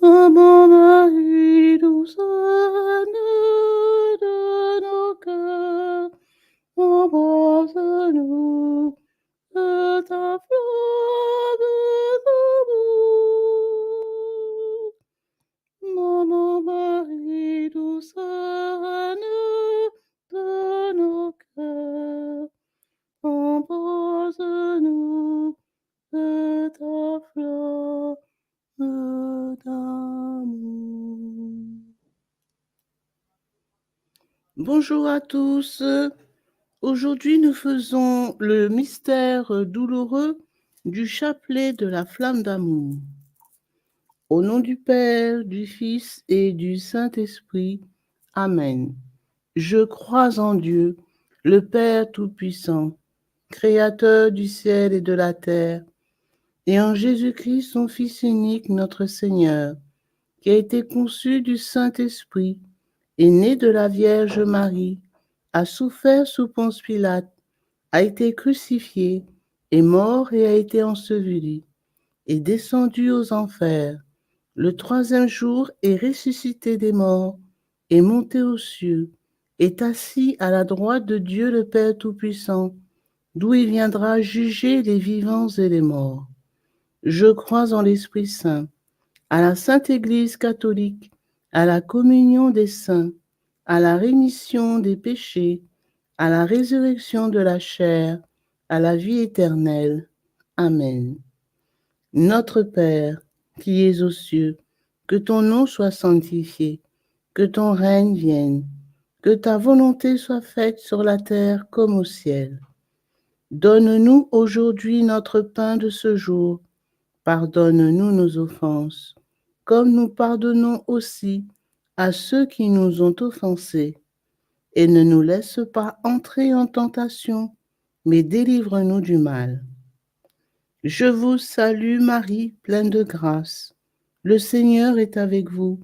Ô mon Marie, douce de nos cœurs, embrasse-nous de ta flamme d'amour. Mon Marie, douce de nos cœurs, embrasse-nous de ta flamme d'amour. Bonjour à tous. Aujourd'hui, nous faisons le mystère douloureux du chapelet de la flamme d'amour. Au nom du Père, du Fils et du Saint-Esprit. Amen. Je crois en Dieu, le Père Tout-Puissant, Créateur du ciel et de la terre, et en Jésus-Christ, son Fils unique, notre Seigneur, qui a été conçu du Saint-Esprit, est né de la Vierge Marie, a souffert sous Ponce Pilate, a été crucifié, est mort et a été enseveli, est descendu aux enfers. Le troisième jour est ressuscité des morts, est monté aux cieux, est assis à la droite de Dieu le Père Tout-Puissant, d'où il viendra juger les vivants et les morts. Je crois en l'Esprit Saint, à la Sainte Église catholique, à la communion des saints, à la rémission des péchés, à la résurrection de la chair, à la vie éternelle. Amen. Notre Père, qui es aux cieux, que ton nom soit sanctifié, que ton règne vienne, que ta volonté soit faite sur la terre comme au ciel. Donne-nous aujourd'hui notre pain de ce jour. Pardonne-nous nos offenses, comme nous pardonnons aussi à ceux qui nous ont offensés. Et ne nous laisse pas entrer en tentation, mais délivre-nous du mal. Je vous salue Marie, pleine de grâce. Le Seigneur est avec vous.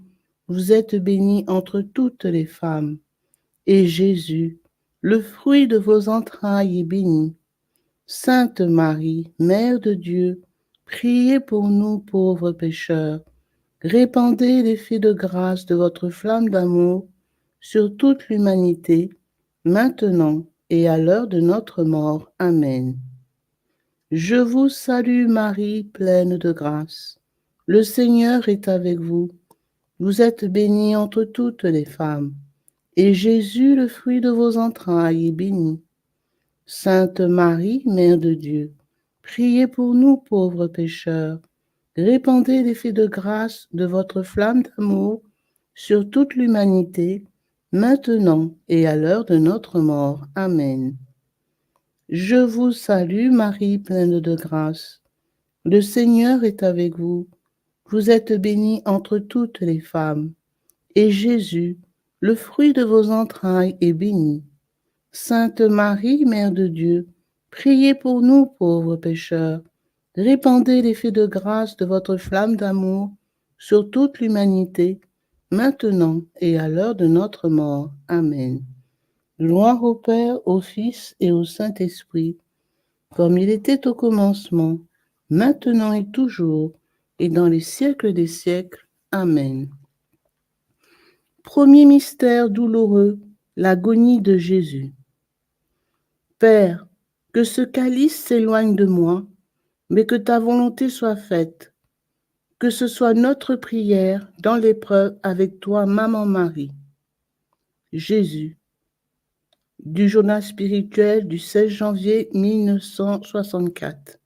Vous êtes bénie entre toutes les femmes. Et Jésus, le fruit de vos entrailles, est béni. Sainte Marie, Mère de Dieu, priez pour nous pauvres pécheurs. Répandez l'effet de grâce de votre flamme d'amour sur toute l'humanité, maintenant et à l'heure de notre mort. Amen. Je vous salue Marie, pleine de grâce. Le Seigneur est avec vous. Vous êtes bénie entre toutes les femmes, et Jésus, le fruit de vos entrailles, est béni. Sainte Marie, Mère de Dieu, priez pour nous pauvres pécheurs. Répandez l'effet de grâce de votre flamme d'amour sur toute l'humanité, maintenant et à l'heure de notre mort. Amen. Je vous salue Marie, pleine de grâce. Le Seigneur est avec vous. Vous êtes bénie entre toutes les femmes, et Jésus, le fruit de vos entrailles, est béni. Sainte Marie, Mère de Dieu, priez pour nous pauvres pécheurs. Répandez l'effet de grâce de votre flamme d'amour sur toute l'humanité, maintenant et à l'heure de notre mort. Amen. Gloire au Père, au Fils et au Saint-Esprit, comme il était au commencement, maintenant et toujours, et dans les siècles des siècles. Amen. Premier mystère douloureux, l'agonie de Jésus. Père, que ce calice s'éloigne de moi, mais que ta volonté soit faite. Que ce soit notre prière dans l'épreuve avec toi, Maman Marie. Jésus, du journal spirituel du 16 janvier 1964.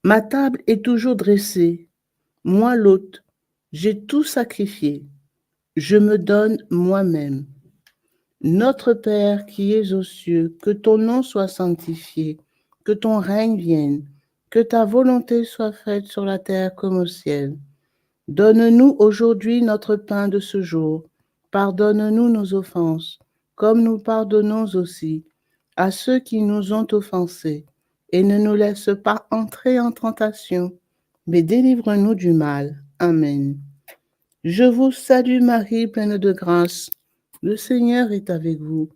Ma table est toujours dressée. Moi, l'hôte, j'ai tout sacrifié. Je me donne moi-même. Notre Père qui es aux cieux, que ton nom soit sanctifié, que ton règne vienne, que ta volonté soit faite sur la terre comme au ciel. Donne-nous aujourd'hui notre pain de ce jour. Pardonne-nous nos offenses, comme nous pardonnons aussi à ceux qui nous ont offensés. Et ne nous laisse pas entrer en tentation, mais délivre-nous du mal. Amen. Je vous salue Marie, pleine de grâce. Le Seigneur est avec vous.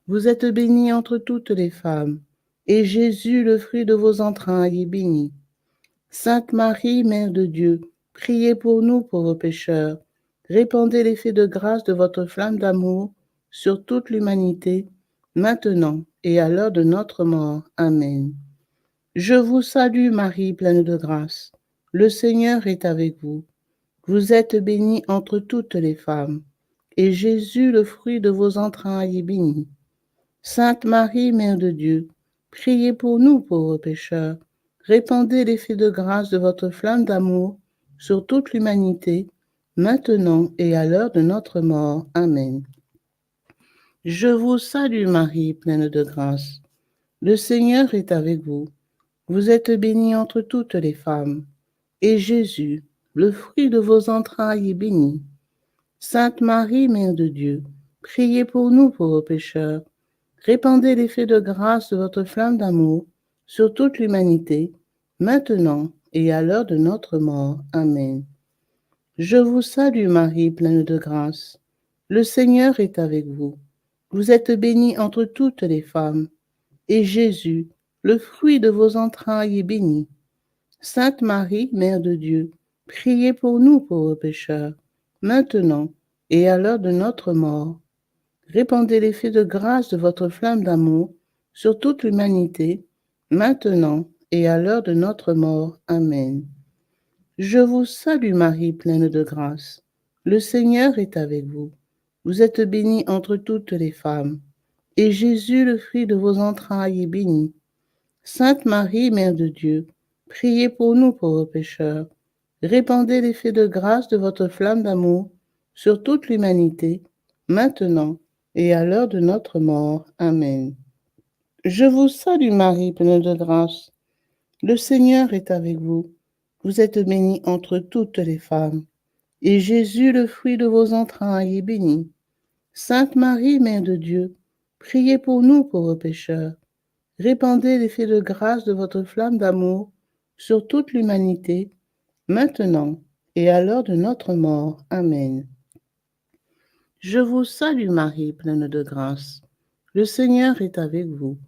Vous êtes bénie entre toutes les femmes, et Jésus, le fruit de vos entrailles, est béni. Sainte Marie, Mère de Dieu, priez pour nous pauvres pécheurs. Répandez l'effet de grâce de votre flamme d'amour sur toute l'humanité, maintenant et à l'heure de notre mort. Amen. Je vous salue Marie, pleine de grâce. Le Seigneur est avec vous. Vous êtes bénie entre toutes les femmes, et Jésus, le fruit de vos entrailles, est béni. Sainte Marie, Mère de Dieu, priez pour nous pauvres pécheurs. Répandez l'effet de grâce de votre flamme d'amour sur toute l'humanité, maintenant et à l'heure de notre mort. Amen. Je vous salue Marie, pleine de grâce. Le Seigneur est avec vous. Vous êtes bénie entre toutes les femmes, et Jésus, le fruit de vos entrailles, est béni. Sainte Marie, Mère de Dieu, priez pour nous pauvres pécheurs. Répandez l'effet de grâce de votre flamme d'amour sur toute l'humanité, maintenant et à l'heure de notre mort. Amen. Je vous salue Marie, pleine de grâce. Le Seigneur est avec vous. Vous êtes bénie entre toutes les femmes, et Jésus, le fruit de vos entrailles, est béni. Sainte Marie, Mère de Dieu, priez pour nous pauvres pécheurs, maintenant et à l'heure de notre mort. Répandez l'effet de grâce de votre flamme d'amour sur toute l'humanité, maintenant et à l'heure de notre mort. Amen. Je vous salue Marie, pleine de grâce. Le Seigneur est avec vous. Vous êtes bénie entre toutes les femmes, et Jésus, le fruit de vos entrailles, est béni. Sainte Marie, Mère de Dieu, priez pour nous pauvres pécheurs. Répandez l'effet de grâce de votre flamme d'amour sur toute l'humanité, maintenant et à l'heure de notre mort. Amen. Je vous salue Marie, pleine de grâce. Le Seigneur est avec vous. Vous êtes bénie entre toutes les femmes, et Jésus, le fruit de vos entrailles, est béni. Sainte Marie, Mère de Dieu, priez pour nous pauvres pécheurs. Répandez l'effet de grâce de votre flamme d'amour sur toute l'humanité, maintenant et à l'heure de notre mort. Amen. Je vous salue Marie, pleine de grâce. Le Seigneur est avec vous.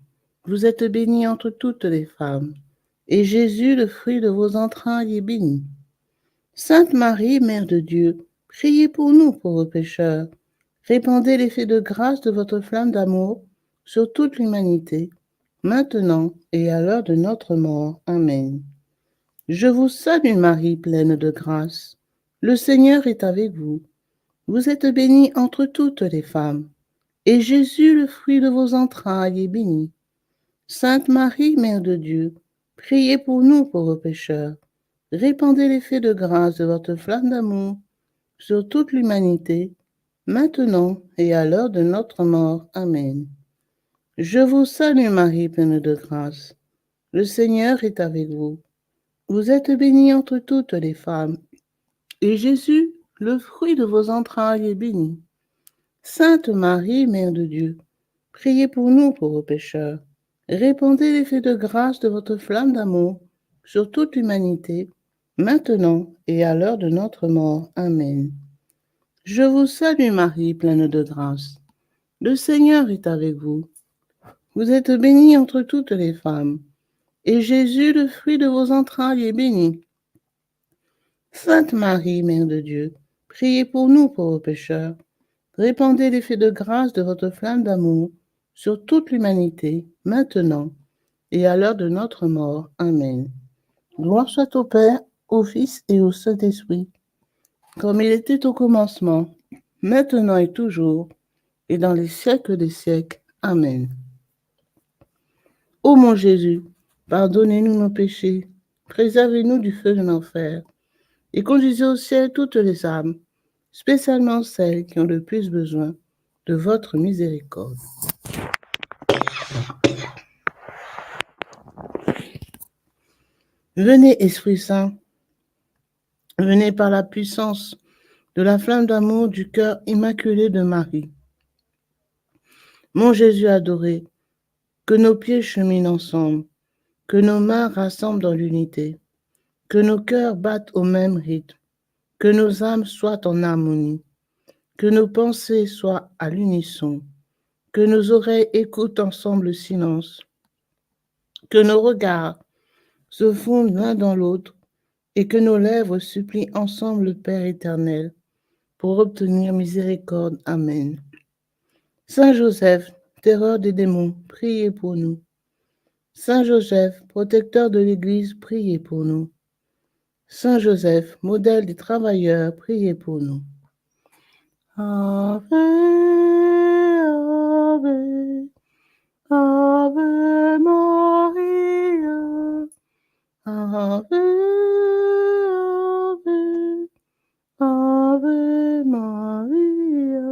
Vous êtes bénie entre toutes les femmes, et Jésus, le fruit de vos entrailles, est béni. Sainte Marie, Mère de Dieu, priez pour nous pauvres pécheurs. Répandez l'effet de grâce de votre flamme d'amour sur toute l'humanité, maintenant et à l'heure de notre mort. Amen. Je vous salue Marie, pleine de grâce. Le Seigneur est avec vous. Vous êtes bénie entre toutes les femmes, et Jésus, le fruit de vos entrailles, est béni. Sainte Marie, Mère de Dieu, priez pour nous pauvres pécheurs. Répandez l'effet de grâce de votre flamme d'amour sur toute l'humanité, maintenant et à l'heure de notre mort. Amen. Je vous salue Marie, pleine de grâce. Le Seigneur est avec vous. Vous êtes bénie entre toutes les femmes, et Jésus, le fruit de vos entrailles, est béni. Sainte Marie, Mère de Dieu, priez pour nous pauvres pécheurs. Répandez l'effet de grâce de votre flamme d'amour sur toute l'humanité, maintenant et à l'heure de notre mort. Amen. Je vous salue Marie, pleine de grâce. Le Seigneur est avec vous. Vous êtes bénie entre toutes les femmes, et Jésus, le fruit de vos entrailles, est béni. Sainte Marie, Mère de Dieu, priez pour nous pauvres pécheurs. Répandez l'effet de grâce de votre flamme d'amour sur toute l'humanité, maintenant et à l'heure de notre mort. Amen. Gloire soit au Père, au Fils et au Saint-Esprit, comme il était au commencement, maintenant et toujours, et dans les siècles des siècles. Amen. Ô mon Jésus, pardonnez-nous nos péchés, préservez-nous du feu de l'enfer, et conduisez au ciel toutes les âmes, spécialement celles qui ont le plus besoin de votre miséricorde. Venez, Esprit Saint, venez par la puissance de la flamme d'amour du cœur immaculé de Marie. Mon Jésus adoré, que nos pieds cheminent ensemble, que nos mains rassemblent dans l'unité, que nos cœurs battent au même rythme, que nos âmes soient en harmonie, que nos pensées soient à l'unisson, que nos oreilles écoutent ensemble le silence, que nos regards se fondent l'un dans l'autre, et que nos lèvres supplient ensemble le Père éternel pour obtenir miséricorde. Amen. Saint Joseph, terreur des démons, priez pour nous. Saint Joseph, protecteur de l'Église, priez pour nous. Saint Joseph, modèle des travailleurs, priez pour nous. Ave, Ave, Ave Maria, Ave, Ave, Ave Maria.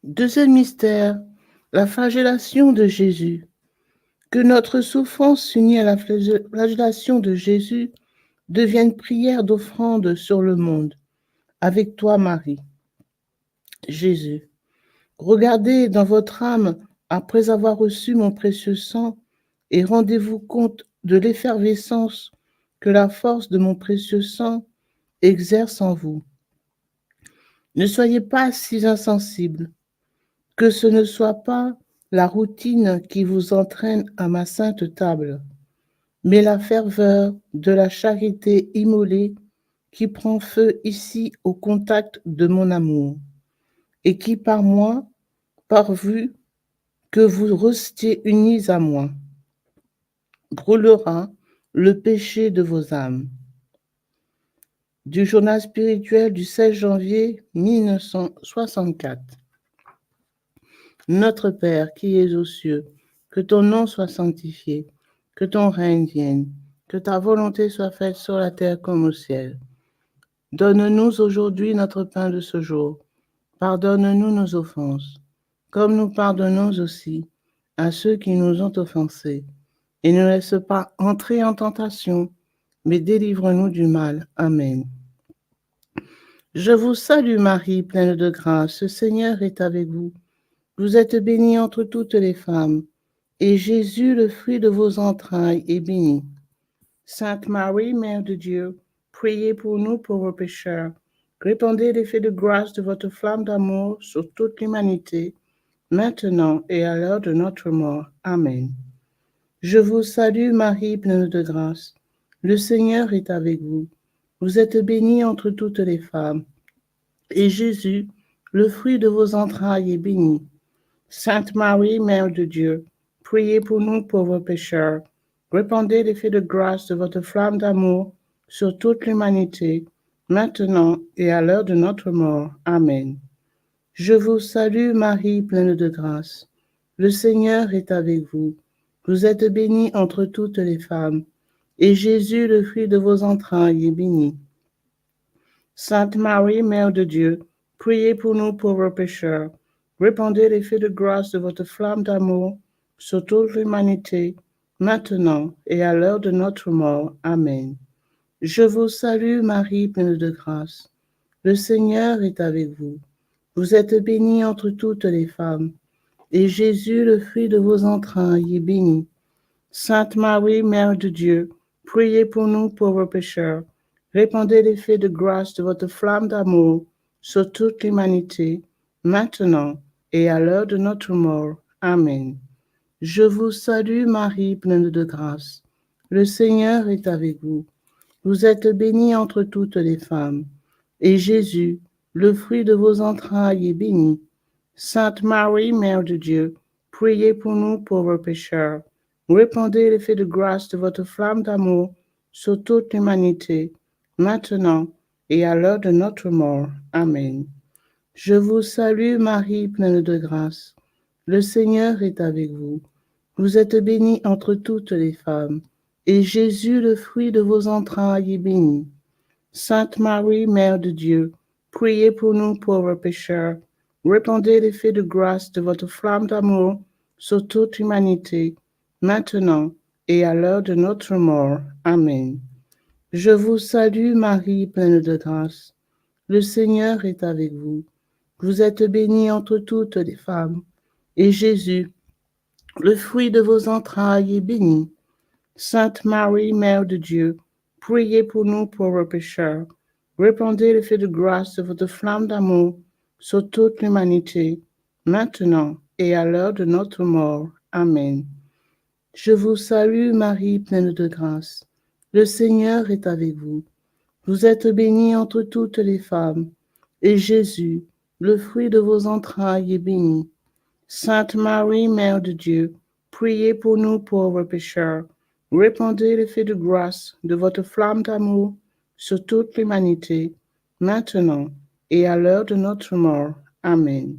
Deuxième mystère, la flagellation de Jésus. Que notre souffrance unie à la flagellation de Jésus devienne prière d'offrande sur le monde. Avec toi, Marie. Jésus, regardez dans votre âme après avoir reçu mon précieux sang et rendez-vous compte de l'effervescence que la force de mon précieux sang exerce en vous. Ne soyez pas si insensibles, que ce ne soit pas la routine qui vous entraîne à ma sainte table, mais la ferveur de la charité immolée qui prend feu ici au contact de mon amour, et qui par moi, pourvu que vous restiez unis à moi, brûlera le péché de vos âmes. Du journal spirituel du 16 janvier 1964. Notre Père qui es aux cieux, que ton nom soit sanctifié, que ton règne vienne, que ta volonté soit faite sur la terre comme au ciel. Donne-nous aujourd'hui notre pain de ce jour. Pardonne-nous nos offenses, comme nous pardonnons aussi à ceux qui nous ont offensés. Et ne laisse pas entrer en tentation, mais délivre-nous du mal. Amen. Je vous salue Marie, pleine de grâce, le Seigneur est avec vous. Vous êtes bénie entre toutes les femmes, et Jésus, le fruit de vos entrailles, est béni. Sainte Marie, Mère de Dieu, priez pour nous pauvres pécheurs. Répandez l'effet de grâce de votre flamme d'amour sur toute l'humanité, maintenant et à l'heure de notre mort. Amen. Je vous salue Marie, pleine de grâce. Le Seigneur est avec vous. Vous êtes bénie entre toutes les femmes, et Jésus, le fruit de vos entrailles, est béni. Sainte Marie, Mère de Dieu, priez pour nous pauvres pécheurs. Répandez l'effet de grâce de votre flamme d'amour sur toute l'humanité, maintenant et à l'heure de notre mort. Amen. Je vous salue Marie, pleine de grâce. Le Seigneur est avec vous. Vous êtes bénie entre toutes les femmes, et Jésus, le fruit de vos entrailles, est béni. Sainte Marie, Mère de Dieu, priez pour nous pauvres pécheurs. Répandez l'effet de grâce de votre flamme d'amour sur toute l'humanité, maintenant et à l'heure de notre mort. Amen. Je vous salue Marie, pleine de grâce. Le Seigneur est avec vous. Vous êtes bénie entre toutes les femmes, et Jésus, le fruit de vos entrailles, est béni. Sainte Marie, Mère de Dieu, priez pour nous pauvres pécheurs. Répandez l'effet de grâce de votre flamme d'amour sur toute l'humanité, maintenant et à l'heure de notre mort. Amen. Je vous salue Marie, pleine de grâce. Le Seigneur est avec vous. Vous êtes bénie entre toutes les femmes, et Jésus, le fruit de vos entrailles, est béni. Sainte Marie, Mère de Dieu, priez pour nous pauvres pécheurs. Répandez l'effet de grâce de votre flamme d'amour sur toute l'humanité, maintenant et à l'heure de notre mort. Amen. Je vous salue Marie, pleine de grâce. Le Seigneur est avec vous. Vous êtes bénie entre toutes les femmes, et Jésus, le fruit de vos entrailles, est béni. Sainte Marie, Mère de Dieu, priez pour nous pauvres pécheurs. Répandez l'effet de grâce de votre flamme d'amour sur toute l'humanité, maintenant et à l'heure de notre mort. Amen. Je vous salue Marie, pleine de grâce. Le Seigneur est avec vous. Vous êtes bénie entre toutes les femmes, et Jésus, le fruit de vos entrailles, est béni. Sainte Marie, Mère de Dieu, priez pour nous pauvres pécheurs. Répandez l'effet de grâce de votre flamme d'amour sur toute l'humanité, maintenant et à l'heure de notre mort. Amen. Je vous salue Marie, pleine de grâce. Le Seigneur est avec vous. Vous êtes bénie entre toutes les femmes, et Jésus, le fruit de vos entrailles, est béni. Sainte Marie, Mère de Dieu, priez pour nous pauvres pécheurs. Répandez l'effet de grâce de votre flamme d'amour sur toute l'humanité, maintenant et à l'heure de notre mort. Amen.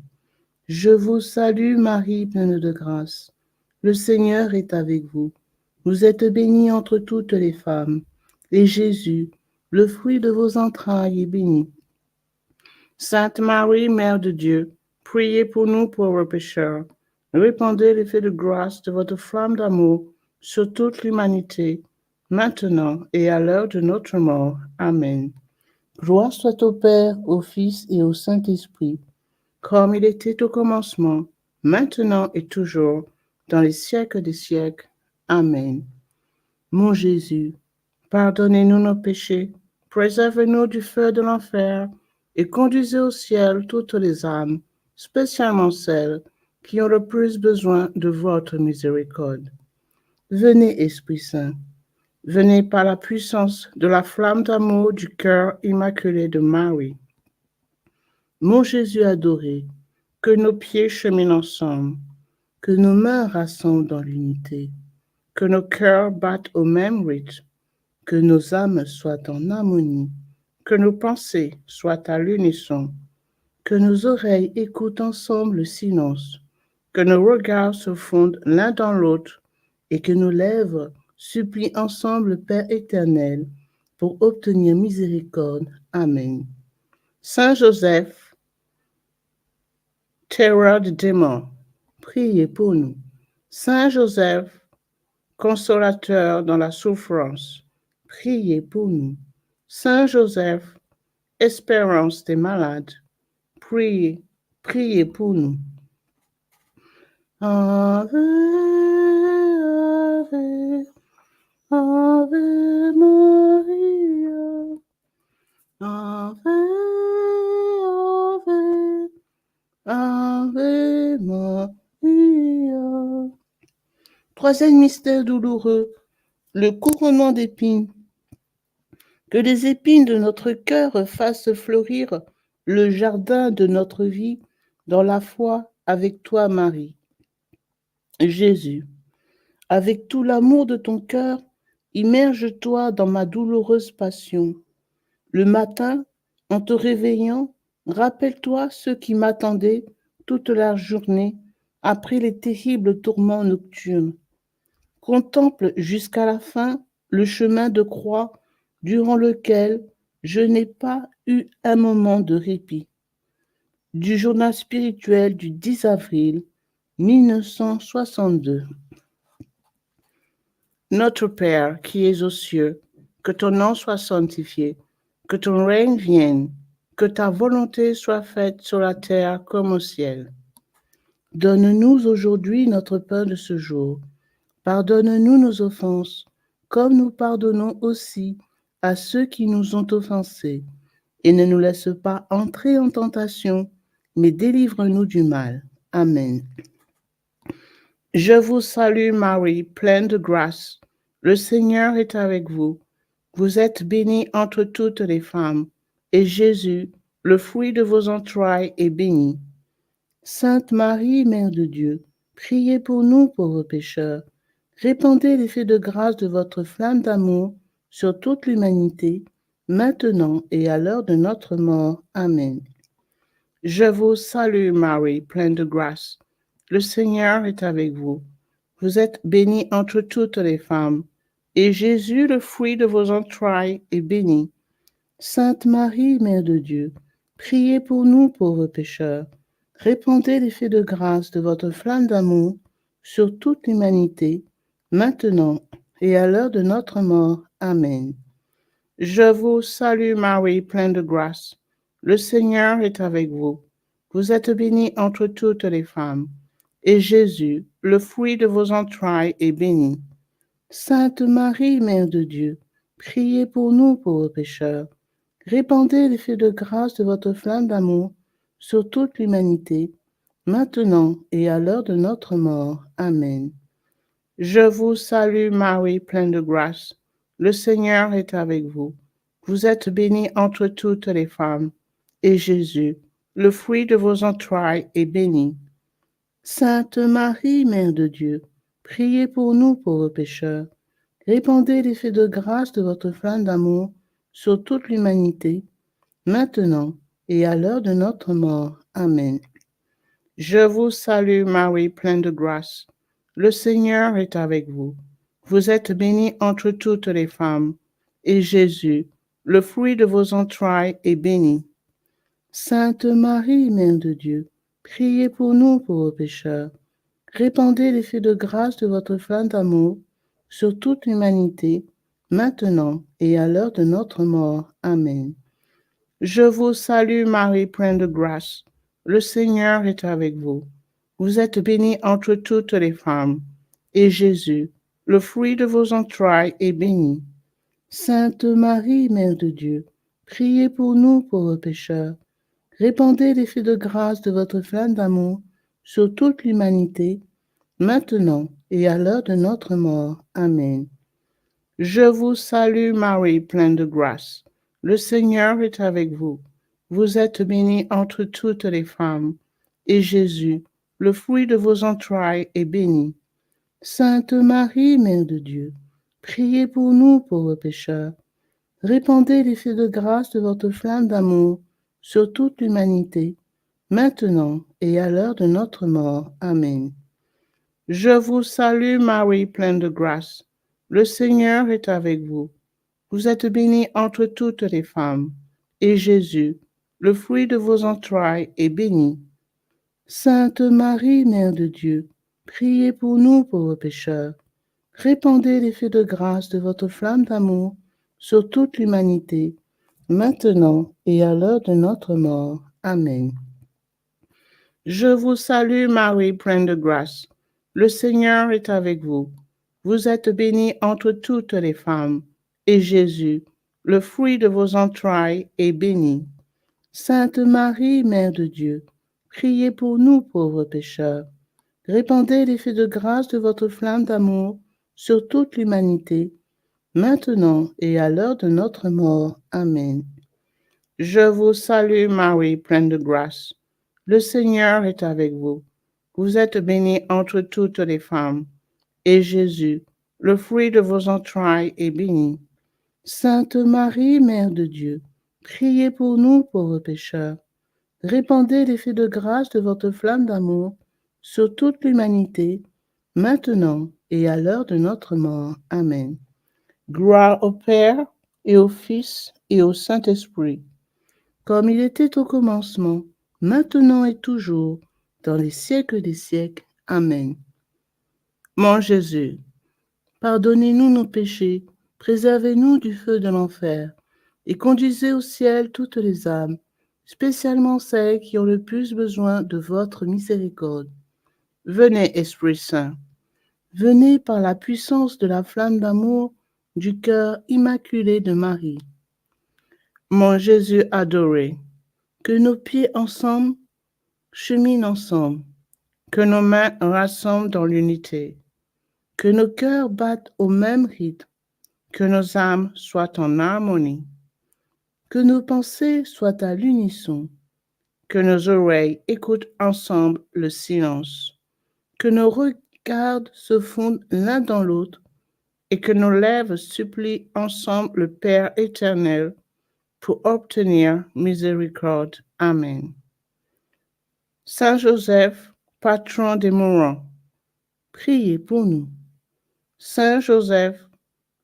Je vous salue Marie, pleine de grâce. Le Seigneur est avec vous. Vous êtes bénie entre toutes les femmes, et Jésus, le fruit de vos entrailles, est béni. Sainte Marie, Mère de Dieu, priez pour nous pauvres pécheurs. Répandez l'effet de grâce de votre flamme d'amour sur toute l'humanité, maintenant et à l'heure de notre mort. Amen. Gloire soit au Père, au Fils et au Saint-Esprit, comme il était au commencement, maintenant et toujours, dans les siècles des siècles. Amen. Mon Jésus, pardonnez-nous nos péchés, préservez-nous du feu de l'enfer, et conduisez au ciel toutes les âmes, spécialement celles qui ont le plus besoin de votre miséricorde. Venez, Esprit Saint, venez par la puissance de la flamme d'amour du cœur immaculé de Marie. Mon Jésus adoré, que nos pieds cheminent ensemble, que nos mains rassemblent dans l'unité, que nos cœurs battent au même rythme, que nos âmes soient en harmonie, que nos pensées soient à l'unisson, que nos oreilles écoutent ensemble le silence, que nos regards se fondent l'un dans l'autre et que nos lèvres supplient ensemble le Père éternel pour obtenir miséricorde. Amen. Saint Joseph, terreur des démons, priez pour nous. Saint Joseph, consolateur dans la souffrance, priez pour nous. Saint Joseph, espérance des malades, priez, priez pour nous. Ave, Ave, Ave Maria, Ave, Ave, Ave Maria. Troisième mystère douloureux, le couronnement d'épines. Que les épines de notre cœur fassent fleurir le jardin de notre vie dans la foi avec toi, Marie. Jésus, avec tout l'amour de ton cœur, immerge-toi dans ma douloureuse passion. Le matin, en te réveillant, rappelle-toi ceux qui m'attendaient toute la journée après les terribles tourments nocturnes. Contemple jusqu'à la fin le chemin de croix durant lequel je n'ai pas eu un moment de répit. Du journal spirituel du 10 avril 1962. Notre Père qui es aux cieux, que ton nom soit sanctifié, que ton règne vienne, que ta volonté soit faite sur la terre comme au ciel. Donne-nous aujourd'hui notre pain de ce jour. Pardonne-nous nos offenses, comme nous pardonnons aussi à ceux qui nous ont offensés. Et ne nous laisse pas entrer en tentation, mais délivre-nous du mal. Amen. Je vous salue Marie, pleine de grâce. Le Seigneur est avec vous. Vous êtes bénie entre toutes les femmes, et Jésus, le fruit de vos entrailles, est béni. Sainte Marie, Mère de Dieu, priez pour nous pauvres pécheurs. Répandez l'effet de grâce de votre flamme d'amour sur toute l'humanité, maintenant et à l'heure de notre mort. Amen. Je vous salue Marie, pleine de grâce. Le Seigneur est avec vous. Vous êtes bénie entre toutes les femmes, et Jésus, le fruit de vos entrailles, est béni. Sainte Marie, Mère de Dieu, priez pour nous pauvres pécheurs. Répandez l'effet de grâce de votre flamme d'amour sur toute l'humanité, maintenant et à l'heure de notre mort. Amen. Je vous salue Marie, pleine de grâce. Le Seigneur est avec vous. Vous êtes bénie entre toutes les femmes, et Jésus, le fruit de vos entrailles, est béni. Sainte Marie, Mère de Dieu, priez pour nous pauvres pécheurs. Répandez l'effet de grâce de votre flamme d'amour sur toute l'humanité, maintenant et à l'heure de notre mort. Amen. Je vous salue Marie, pleine de grâce. Le Seigneur est avec vous. Vous êtes bénie entre toutes les femmes, et Jésus, le fruit de vos entrailles, est béni. Sainte Marie, Mère de Dieu, priez pour nous pauvres pécheurs. Répandez l'effet de grâce de votre flamme d'amour sur toute l'humanité, maintenant et à l'heure de notre mort. Amen. Je vous salue Marie, pleine de grâce. Le Seigneur est avec vous. Vous êtes bénie entre toutes les femmes, et Jésus, le fruit de vos entrailles, est béni. Sainte Marie, Mère de Dieu, priez pour nous pauvres pécheurs. Répandez l'effet de grâce de votre flamme d'amour sur toute l'humanité, maintenant et à l'heure de notre mort. Amen. Je vous salue Marie, pleine de grâce. Le Seigneur est avec vous. Vous êtes bénie entre toutes les femmes, et Jésus, le fruit de vos entrailles, est béni. Sainte Marie, Mère de Dieu, priez pour nous pauvres pécheurs. Répandez l'effet de grâce de votre flamme d'amour sur toute l'humanité, maintenant et à l'heure de notre mort. Amen. Je vous salue Marie, pleine de grâce. Le Seigneur est avec vous. Vous êtes bénie entre toutes les femmes, et Jésus, le fruit de vos entrailles, est béni. Sainte Marie, Mère de Dieu, priez pour nous pauvres pécheurs. Répandez l'effet de grâce de votre flamme d'amour sur toute l'humanité, maintenant et à l'heure de notre mort. Amen. Je vous salue Marie, pleine de grâce. Le Seigneur est avec vous. Vous êtes bénie entre toutes les femmes, et Jésus, le fruit de vos entrailles, est béni. Sainte Marie, Mère de Dieu, priez pour nous pauvres pécheurs. Répandez l'effet de grâce de votre flamme d'amour sur toute l'humanité, maintenant et à l'heure de notre mort. Amen. Je vous salue Marie, pleine de grâce. Le Seigneur est avec vous. Vous êtes bénie entre toutes les femmes, et Jésus, le fruit de vos entrailles, est béni. Sainte Marie, Mère de Dieu, priez pour nous pauvres pécheurs. Répandez l'effet de grâce de votre flamme d'amour sur toute l'humanité, maintenant et à l'heure de notre mort. Amen. Je vous salue Marie, pleine de grâce. Le Seigneur est avec vous. Vous êtes bénie entre toutes les femmes, et Jésus, le fruit de vos entrailles, est béni. Sainte Marie, Mère de Dieu, priez pour nous pauvres pécheurs. Répandez l'effet de grâce de votre flamme d'amour sur toute l'humanité, maintenant et à l'heure de notre mort. Amen. Gloire au Père, et au Fils, et au Saint-Esprit, comme il était au commencement, maintenant et toujours, dans les siècles des siècles. Amen. Mon Jésus, pardonnez-nous nos péchés, préservez-nous du feu de l'enfer, et conduisez au ciel toutes les âmes, spécialement celles qui ont le plus besoin de votre miséricorde. Venez, Esprit Saint, venez par la puissance de la flamme d'amour du cœur immaculé de Marie. Mon Jésus adoré, que nos pieds ensemble cheminent ensemble, que nos mains rassemblent dans l'unité, que nos cœurs battent au même rythme, que nos âmes soient en harmonie, que nos pensées soient à l'unisson, que nos oreilles écoutent ensemble le silence, que nos regards se fondent l'un dans l'autre et que nos lèvres supplient ensemble le Père éternel pour obtenir miséricorde. Amen. Saint Joseph, patron des mourants, priez pour nous. Saint Joseph,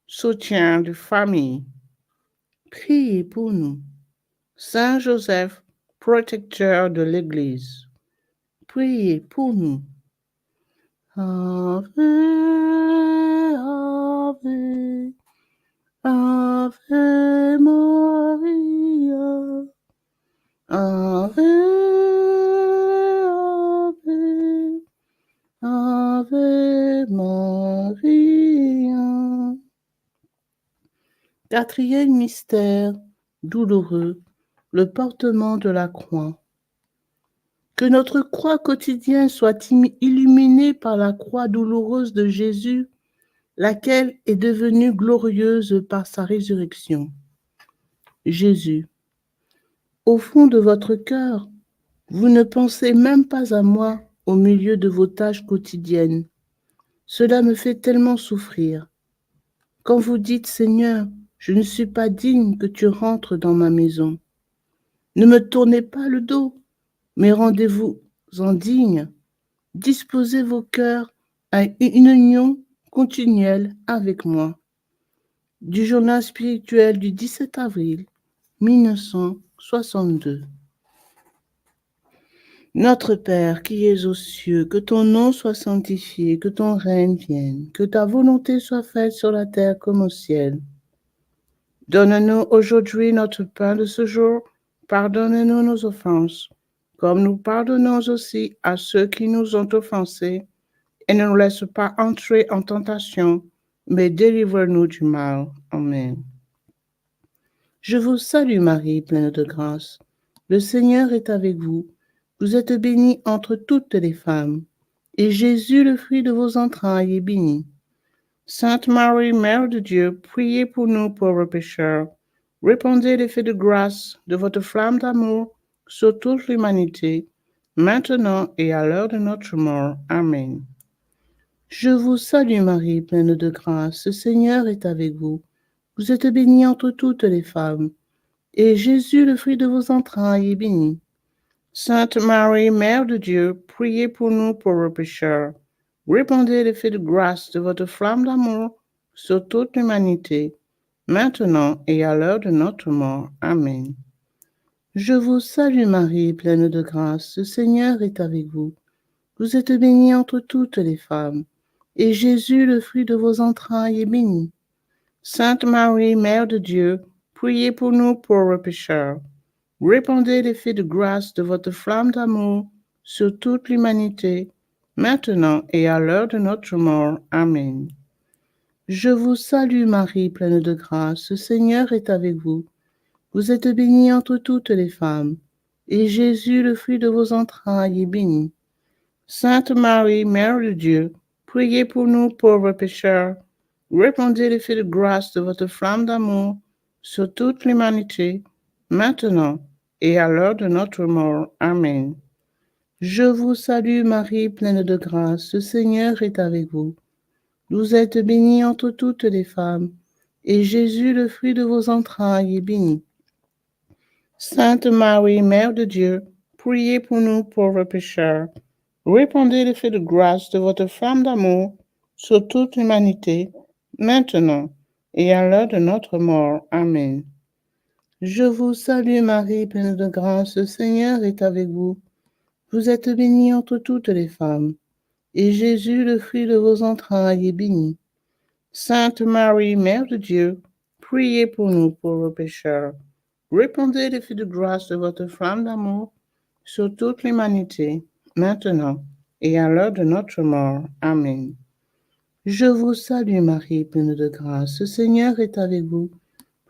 soutien de famille, priez pour nous. Saint Joseph, protecteur de l'Église, priez pour nous. Ave, Ave, Ave Maria, Ave, Ave, Ave Maria. Quatrième mystère douloureux, le portement de la croix. Que notre croix quotidienne soit illuminée par la croix douloureuse de Jésus, laquelle est devenue glorieuse par sa résurrection. Jésus, au fond de votre cœur, vous ne pensez même pas à moi au milieu de vos tâches quotidiennes. Cela me fait tellement souffrir. Quand vous dites, Seigneur, je ne suis pas digne que tu rentres dans ma maison. Ne me tournez pas le dos, mais rendez-vous en digne. Disposez vos cœurs à une union continuelle avec moi. Du journal spirituel du 17 avril 1962. Notre Père qui es aux cieux, que ton nom soit sanctifié, que ton règne vienne, que ta volonté soit faite sur la terre comme au ciel. Donne-nous aujourd'hui notre pain de ce jour. Pardonne-nous nos offenses, comme nous pardonnons aussi à ceux qui nous ont offensés. Et ne nous laisse pas entrer en tentation, mais délivre-nous du mal. Amen. Je vous salue Marie, pleine de grâce. Le Seigneur est avec vous. Vous êtes bénie entre toutes les femmes, et Jésus, le fruit de vos entrailles, est béni. Sainte Marie, Mère de Dieu, priez pour nous pauvres pécheurs. Répandez l'effet de grâce de votre flamme d'amour sur toute l'humanité, maintenant et à l'heure de notre mort. Amen. Je vous salue Marie, pleine de grâce, le Seigneur est avec vous. Vous êtes bénie entre toutes les femmes, et Jésus, le fruit de vos entrailles, est béni. Sainte Marie, Mère de Dieu, priez pour nous pauvres pécheurs. Répandez l'effet de grâce de votre flamme d'amour sur toute l'humanité, maintenant et à l'heure de notre mort. Amen. Je vous salue Marie, pleine de grâce, le Seigneur est avec vous. Vous êtes bénie entre toutes les femmes, et Jésus, le fruit de vos entrailles, est béni. Sainte Marie, Mère de Dieu, priez pour nous pauvres pécheurs. Répandez l'effet de grâce de votre flamme d'amour sur toute l'humanité, maintenant et à l'heure de notre mort. Amen. Je vous salue Marie, pleine de grâce, le Seigneur est avec vous. Vous êtes bénie entre toutes les femmes, et Jésus, le fruit de vos entrailles, est béni. Sainte Marie, Mère de Dieu, priez pour nous pauvres pécheurs. Répandez l'effet de grâce de votre flamme d'amour sur toute l'humanité, maintenant et à l'heure de notre mort. Amen. Je vous salue Marie, pleine de grâce, le Seigneur est avec vous. Vous êtes bénie entre toutes les femmes, et Jésus, le fruit de vos entrailles, est béni. Sainte Marie, Mère de Dieu, priez pour nous pauvres pécheurs. Répandez l'effet de grâce de votre flamme d'amour sur toute l'humanité, maintenant et à l'heure de notre mort. Amen. Je vous salue Marie, pleine de grâce, le Seigneur est avec vous. Vous êtes bénie entre toutes les femmes, et Jésus, le fruit de vos entrailles, est béni. Sainte Marie, Mère de Dieu, priez pour nous pauvres pécheurs. Répandez l'effet de grâce de votre flamme d'amour sur toute l'humanité, maintenant et à l'heure de notre mort. Amen. Je vous salue Marie, pleine de grâce, le Seigneur est avec vous.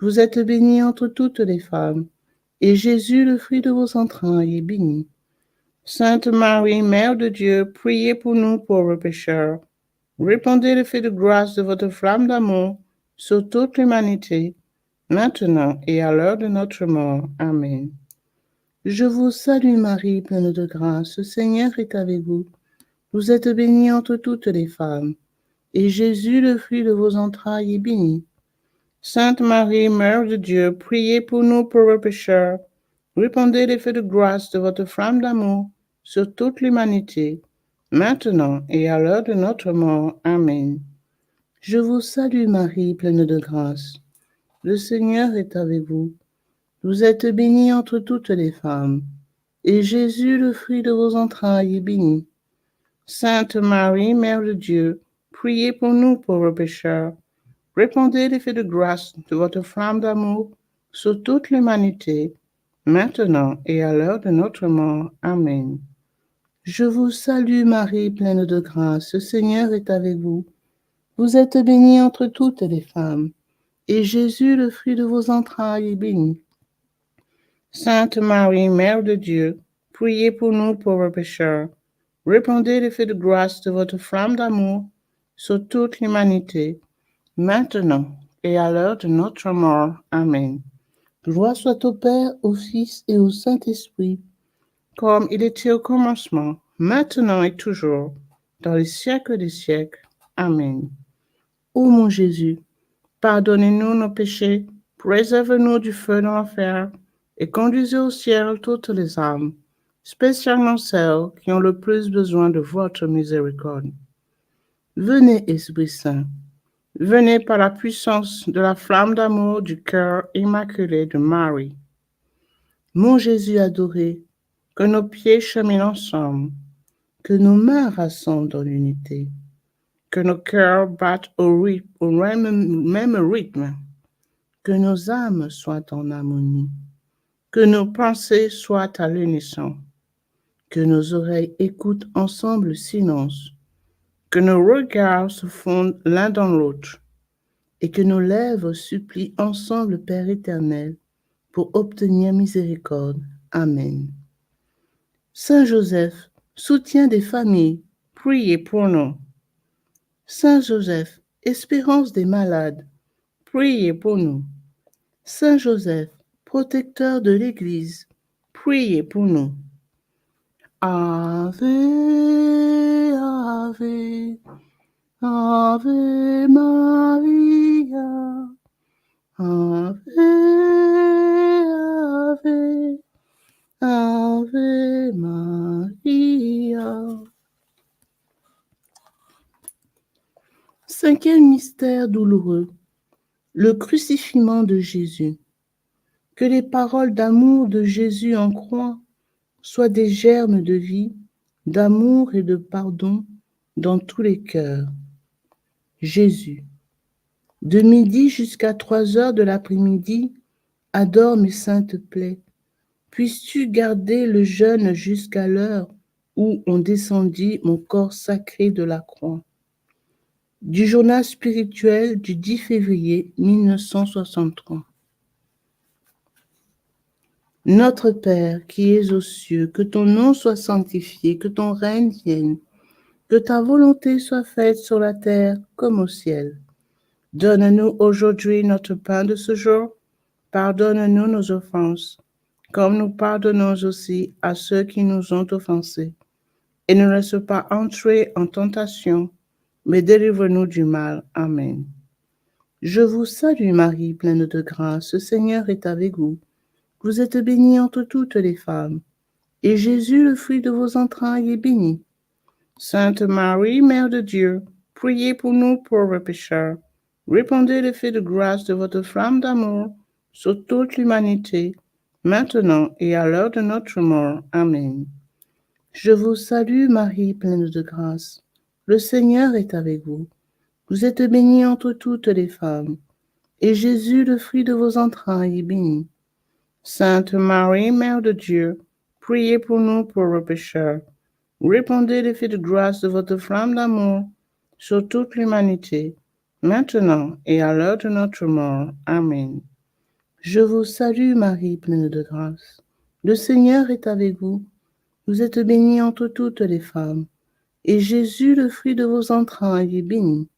Vous êtes bénie entre toutes les femmes, et Jésus, le fruit de vos entrailles, est béni. Sainte Marie, Mère de Dieu, priez pour nous pauvres pécheurs. Répandez l'effet de grâce de votre flamme d'amour sur toute l'humanité, maintenant et à l'heure de notre mort. Amen. Je vous salue Marie, pleine de grâce, le Seigneur est avec vous. Vous êtes bénie entre toutes les femmes, et Jésus, le fruit de vos entrailles, est béni. Sainte Marie, Mère de Dieu, priez pour nous pauvres pécheurs. Répandez l'effet de grâce de votre flamme d'amour sur toute l'humanité, maintenant et à l'heure de notre mort. Amen. Je vous salue Marie, pleine de grâce. Le Seigneur est avec vous. Vous êtes bénie entre toutes les femmes, et Jésus, le fruit de vos entrailles, est béni. Sainte Marie, Mère de Dieu, priez pour nous pauvres pécheurs. Répandez l'effet de grâce de votre flamme d'amour sur toute l'humanité, maintenant et à l'heure de notre mort. Amen. Je vous salue Marie, pleine de grâce, le Seigneur est avec vous. Vous êtes bénie entre toutes les femmes, et Jésus, le fruit de vos entrailles, est béni. Sainte Marie, Mère de Dieu, priez pour nous pauvres pécheurs. Répandez l'effet de grâce de votre flamme d'amour sur toute l'humanité, maintenant et à l'heure de notre mort. Amen. Gloire soit au Père, au Fils et au Saint-Esprit, comme il était au commencement, maintenant et toujours, dans les siècles des siècles. Amen. Ô mon Jésus, pardonnez-nous nos péchés, préservez-nous du feu de l'enfer, et conduisez au ciel toutes les âmes, spécialement celles qui ont le plus besoin de votre miséricorde. Venez, Esprit Saint, venez par la puissance de la flamme d'amour du cœur immaculé de Marie. Mon Jésus adoré, que nos pieds cheminent ensemble, que nos mains rassemblent dans l'unité, que nos cœurs battent au même rythme, que nos âmes soient en harmonie, que nos pensées soient à l'unisson, que nos oreilles écoutent ensemble le silence, que nos regards se fondent l'un dans l'autre, et que nos lèvres supplient ensemble le Père éternel pour obtenir miséricorde. Amen. Saint Joseph, soutien des familles, priez pour nous. Saint Joseph, espérance des malades, priez pour nous. Saint Joseph, protecteur de l'Église, priez pour nous. Ave, Ave, Ave Maria, Ave, Ave, Ave Maria. Cinquième mystère douloureux, le crucifixion de Jésus. Que les paroles d'amour de Jésus en croix soient des germes de vie, d'amour et de pardon dans tous les cœurs. Jésus, de midi jusqu'à 3 heures de l'après-midi, adore mes saintes plaies. Puisses-tu garder le jeûne jusqu'à l'heure où on descendit mon corps sacré de la croix. Du journal spirituel du 10 février 1963. Notre Père qui es aux cieux, que ton nom soit sanctifié, que ton règne vienne, que ta volonté soit faite sur la terre comme au ciel. Donne-nous aujourd'hui notre pain de ce jour. Pardonne-nous nos offenses, comme nous pardonnons aussi à ceux qui nous ont offensés. Et ne laisse pas entrer en tentation, mais délivre-nous du mal. Amen. Je vous salue Marie, pleine de grâce, le Seigneur est avec vous. Vous êtes bénie entre toutes les femmes, et Jésus, le fruit de vos entrailles, est béni. Sainte Marie, Mère de Dieu, priez pour nous pauvres pécheurs. Répandez l'effet de grâce de votre flamme d'amour sur toute l'humanité, maintenant et à l'heure de notre mort. Amen. Je vous salue Marie, pleine de grâce. Le Seigneur est avec vous. Vous êtes bénie entre toutes les femmes, et Jésus, le fruit de vos entrailles, est béni. Sainte Marie, Mère de Dieu, priez pour nous pauvres pécheurs. Répandez l'effet de grâce de votre flamme d'amour sur toute l'humanité, maintenant et à l'heure de notre mort. Amen. Je vous salue Marie, pleine de grâce. Le Seigneur est avec vous. Vous êtes bénie entre toutes les femmes, et Jésus, le fruit de vos entrailles, est béni.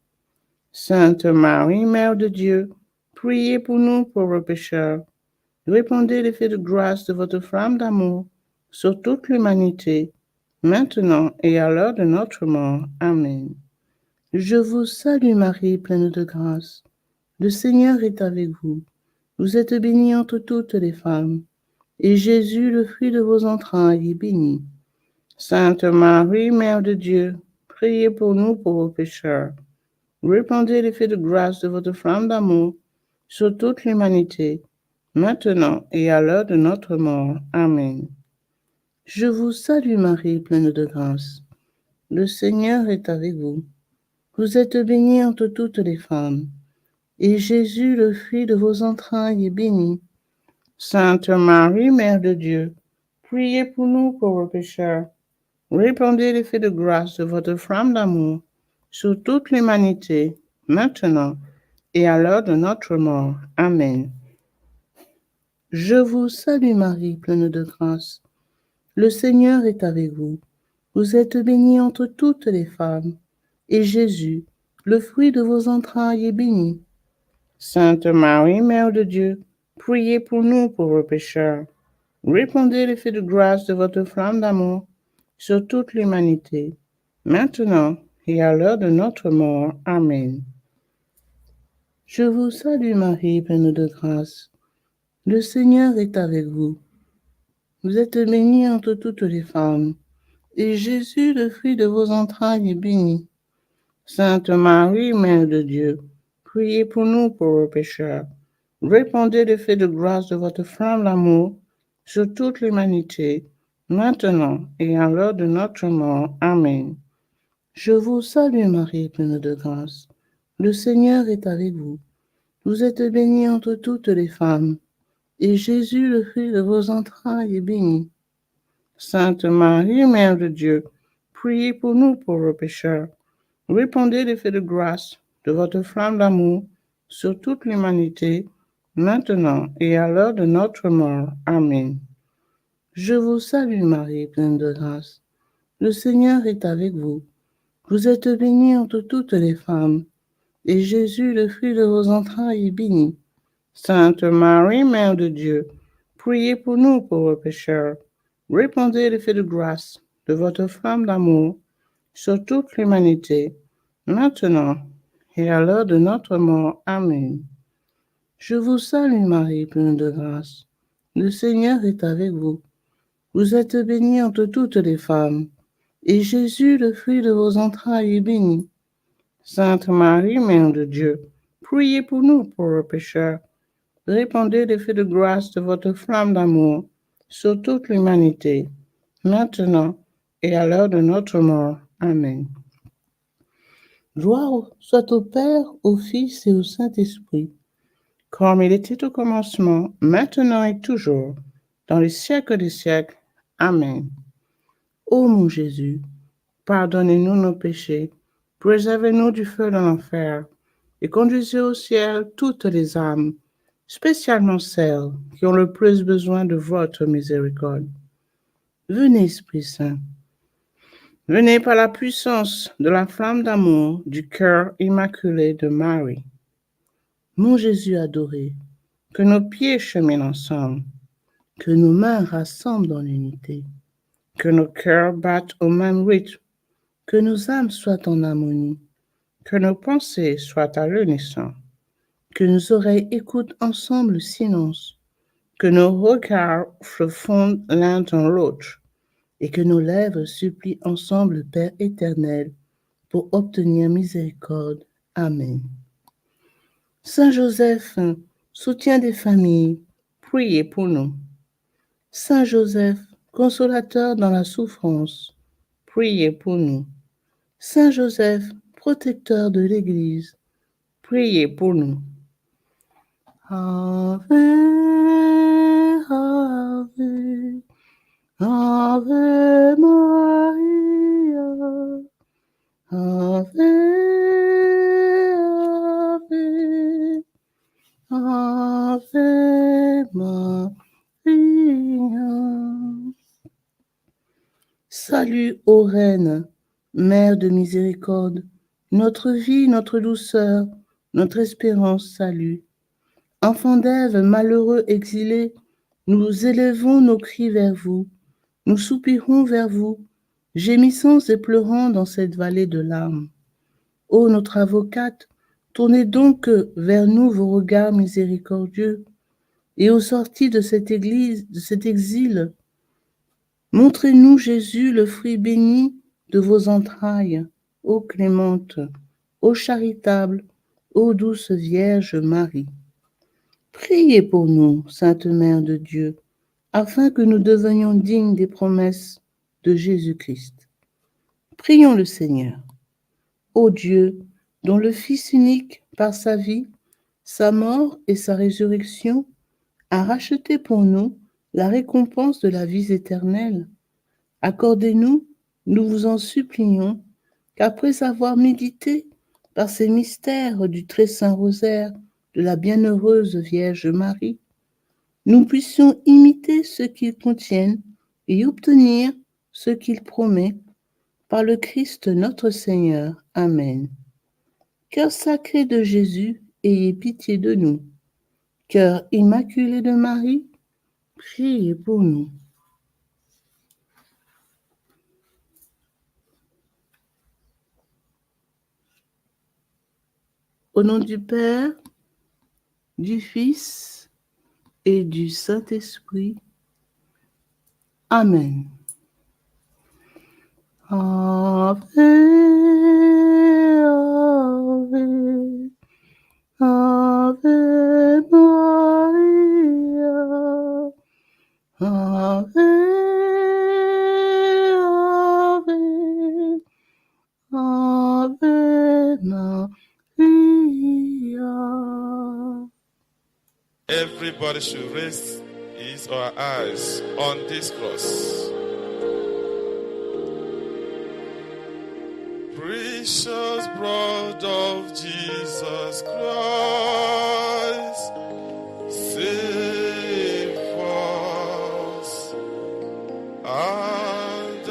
Sainte Marie, Mère de Dieu, priez pour nous pauvres pécheurs. Répandez l'effet de grâce de votre flamme d'amour sur toute l'humanité, maintenant et à l'heure de notre mort. Amen. Je vous salue Marie, pleine de grâce. Le Seigneur est avec vous. Vous êtes bénie entre toutes les femmes, et Jésus, le fruit de vos entrailles, est béni. Sainte Marie, Mère de Dieu, priez pour nous pauvres pécheurs. Répandez l'effet de grâce de votre flamme d'amour sur toute l'humanité, maintenant et à l'heure de notre mort. Amen. Je vous salue Marie, pleine de grâce. Le Seigneur est avec vous. Vous êtes bénie entre toutes les femmes, et Jésus, le fruit de vos entrailles, est béni. Sainte Marie, Mère de Dieu, priez pour nous pauvres pécheurs. Répandez l'effet de grâce de votre flamme d'amour sur toute l'humanité, maintenant et à l'heure de notre mort. Amen. Je vous salue Marie, pleine de grâce. Le Seigneur est avec vous. Vous êtes bénie entre toutes les femmes, et Jésus, le fruit de vos entrailles, est béni. Sainte Marie, Mère de Dieu, priez pour nous pauvres pécheurs. Répandez l'effet de grâce de votre flamme d'amour sur toute l'humanité, maintenant et à l'heure de notre mort. Amen. Je vous salue Marie, pleine de grâce. Le Seigneur est avec vous. Vous êtes bénie entre toutes les femmes, et Jésus, le fruit de vos entrailles, est béni. Sainte Marie, Mère de Dieu, priez pour nous pauvres pécheurs. Répandez l'effet de grâce de votre flamme d'amour sur toute l'humanité, maintenant et à l'heure de notre mort. Amen. Je vous salue Marie, pleine de grâce. Le Seigneur est avec vous. Vous êtes bénie entre toutes les femmes, et Jésus, le fruit de vos entrailles, est béni. Sainte Marie, Mère de Dieu, priez pour nous pauvres pécheurs. Répandez l'effet de grâce de votre flamme d'amour sur toute l'humanité, maintenant et à l'heure de notre mort. Amen. Je vous salue Marie, pleine de grâce. Le Seigneur est avec vous. Vous êtes bénie entre toutes les femmes, et Jésus, le fruit de vos entrailles, est béni. Sainte Marie, Mère de Dieu, priez pour nous pauvres pécheurs. Répandez l'effet de grâce de votre flamme d'amour sur toute l'humanité, maintenant et à l'heure de notre mort. Amen. Je vous salue Marie, pleine de grâce. Le Seigneur est avec vous. Vous êtes bénie entre toutes les femmes, et Jésus, le fruit de vos entrailles, est béni. Sainte Marie, Mère de Dieu, priez pour nous pauvres pécheurs. Répandez l'effet de grâce de votre flamme d'amour sur toute l'humanité, maintenant et à l'heure de notre mort. Amen. Gloire soit au Père, au Fils et au Saint-Esprit, comme il était au commencement, maintenant et toujours, dans les siècles des siècles. Amen. Ô mon Jésus, pardonnez-nous nos péchés, préservez-nous du feu de l'enfer, et conduisez au ciel toutes les âmes, spécialement celles qui ont le plus besoin de votre miséricorde. Venez, Esprit Saint. Venez par la puissance de la flamme d'amour du cœur immaculé de Marie. Mon Jésus adoré, que nos pieds cheminent ensemble, que nos mains rassemblent dans l'unité, que nos cœurs battent au même rythme, que nos âmes soient en harmonie, que nos pensées soient à l'unisson, que nos oreilles écoutent ensemble le silence, que nos regards se fondent l'un dans l'autre, et que nos lèvres supplient ensemble le Père éternel pour obtenir miséricorde. Amen. Saint Joseph, soutien des familles, priez pour nous. Saint Joseph, consolateur dans la souffrance, priez pour nous. Saint Joseph, protecteur de l'Église, priez pour nous. Ave, Ave, Ave Maria, Ave, Ave, Ave Maria. Salut, ô Reine, Mère de miséricorde, notre vie, notre douceur, notre espérance, salut. Enfants d'Ève, malheureux exilés, nous élevons nos cris vers vous, nous soupirons vers vous, gémissant et pleurant dans cette vallée de larmes. Ô notre avocate, tournez donc vers nous vos regards miséricordieux, et aux sorties de cette église, de cet exil, montrez-nous Jésus, le fruit béni de vos entrailles, ô clémente, ô charitable, ô douce Vierge Marie. Priez pour nous, Sainte Mère de Dieu, afin que nous devenions dignes des promesses de Jésus-Christ. Prions le Seigneur. Ô Dieu, dont le Fils unique, par sa vie, sa mort et sa résurrection, a racheté pour nous la récompense de la vie éternelle, accordez-nous, nous vous en supplions, qu'après avoir médité par ces mystères du très saint rosaire de la bienheureuse Vierge Marie, nous puissions imiter ce qu'ils contiennent et obtenir ce qu'il promet par le Christ notre Seigneur. Amen. Cœur sacré de Jésus, ayez pitié de nous. Cœur immaculé de Marie, priez pour nous. Au nom du Père, du Fils et du Saint-Esprit. Amen. Ave, Ave, Ave Maria, Ave, Ave, Ave Maria. Everybody should raise his or her eyes on this cross. Precious blood of Jesus Christ, save us and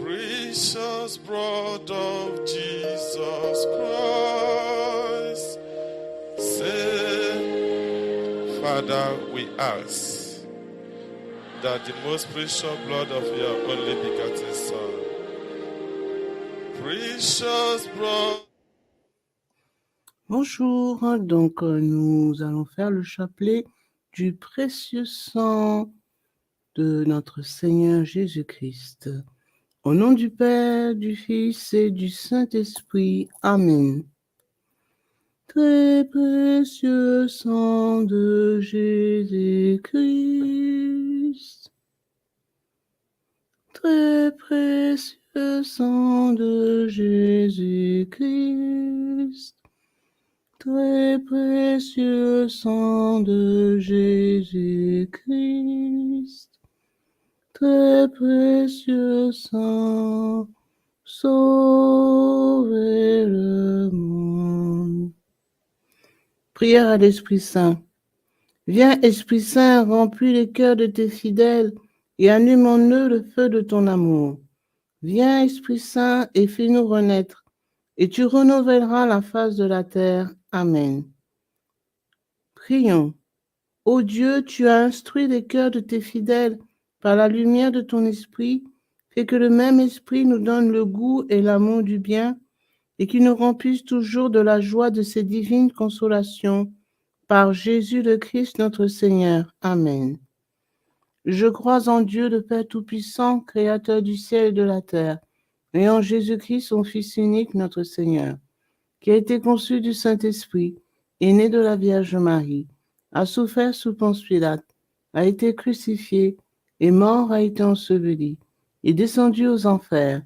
precious blood of Jesus Christ, save. Father, we ask that the most precious blood of your only begotten Son, precious blood. Bonjour, donc nous allons faire le chapelet du précieux sang de notre Seigneur Jésus-Christ. Au nom du Père, du Fils et du Saint-Esprit. Amen. Très précieux sang de Jésus-Christ. Très précieux sang de Jésus-Christ. Très précieux sang de Jésus-Christ. Très précieux sang, sauvez le monde. Prière à l'Esprit Saint. Viens, Esprit Saint, remplis les cœurs de tes fidèles et allume en eux le feu de ton amour. Viens, Esprit Saint, et fais-nous renaître, et tu renouvelleras la face de la terre. Amen. Prions. Ô Dieu, tu as instruit les cœurs de tes fidèles par la lumière de ton esprit, fais que le même esprit nous donne le goût et l'amour du bien, et qu'il nous remplisse toujours de la joie de ces divines consolations. Par Jésus le Christ notre Seigneur. Amen. Je crois en Dieu le Père Tout-Puissant, Créateur du ciel et de la terre, et en Jésus-Christ, son Fils unique, notre Seigneur, qui a été conçu du Saint-Esprit, est né de la Vierge Marie, a souffert sous Ponce Pilate, a été crucifié, est mort, a été enseveli, est descendu aux enfers,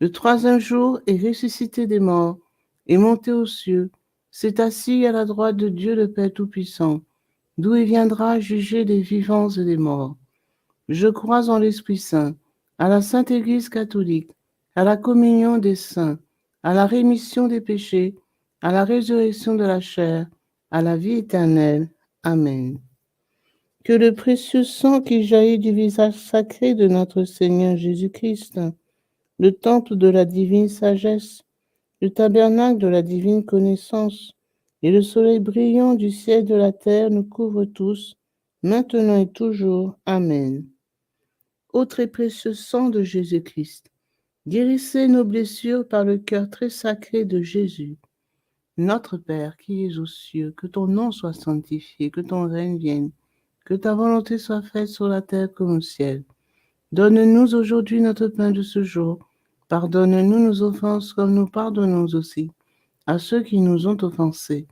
le troisième jour est ressuscité des morts, est monté aux cieux, s'est assis à la droite de Dieu le Père Tout-Puissant, d'où il viendra juger les vivants et les morts. Je crois en l'Esprit Saint, à la Sainte Église catholique, à la communion des saints, à la rémission des péchés, à la résurrection de la chair, à la vie éternelle. Amen. Que le précieux sang qui jaillit du visage sacré de notre Seigneur Jésus-Christ, le temple de la divine sagesse, le tabernacle de la divine connaissance et le soleil brillant du ciel de la terre nous couvrent tous, maintenant et toujours. Amen. Ô très précieux sang de Jésus-Christ, guérissez nos blessures par le cœur très sacré de Jésus. Notre Père qui es aux cieux, que ton nom soit sanctifié, que ton règne vienne, que ta volonté soit faite sur la terre comme au ciel. Donne-nous aujourd'hui notre pain de ce jour. Pardonne-nous nos offenses comme nous pardonnons aussi à ceux qui nous ont offensés.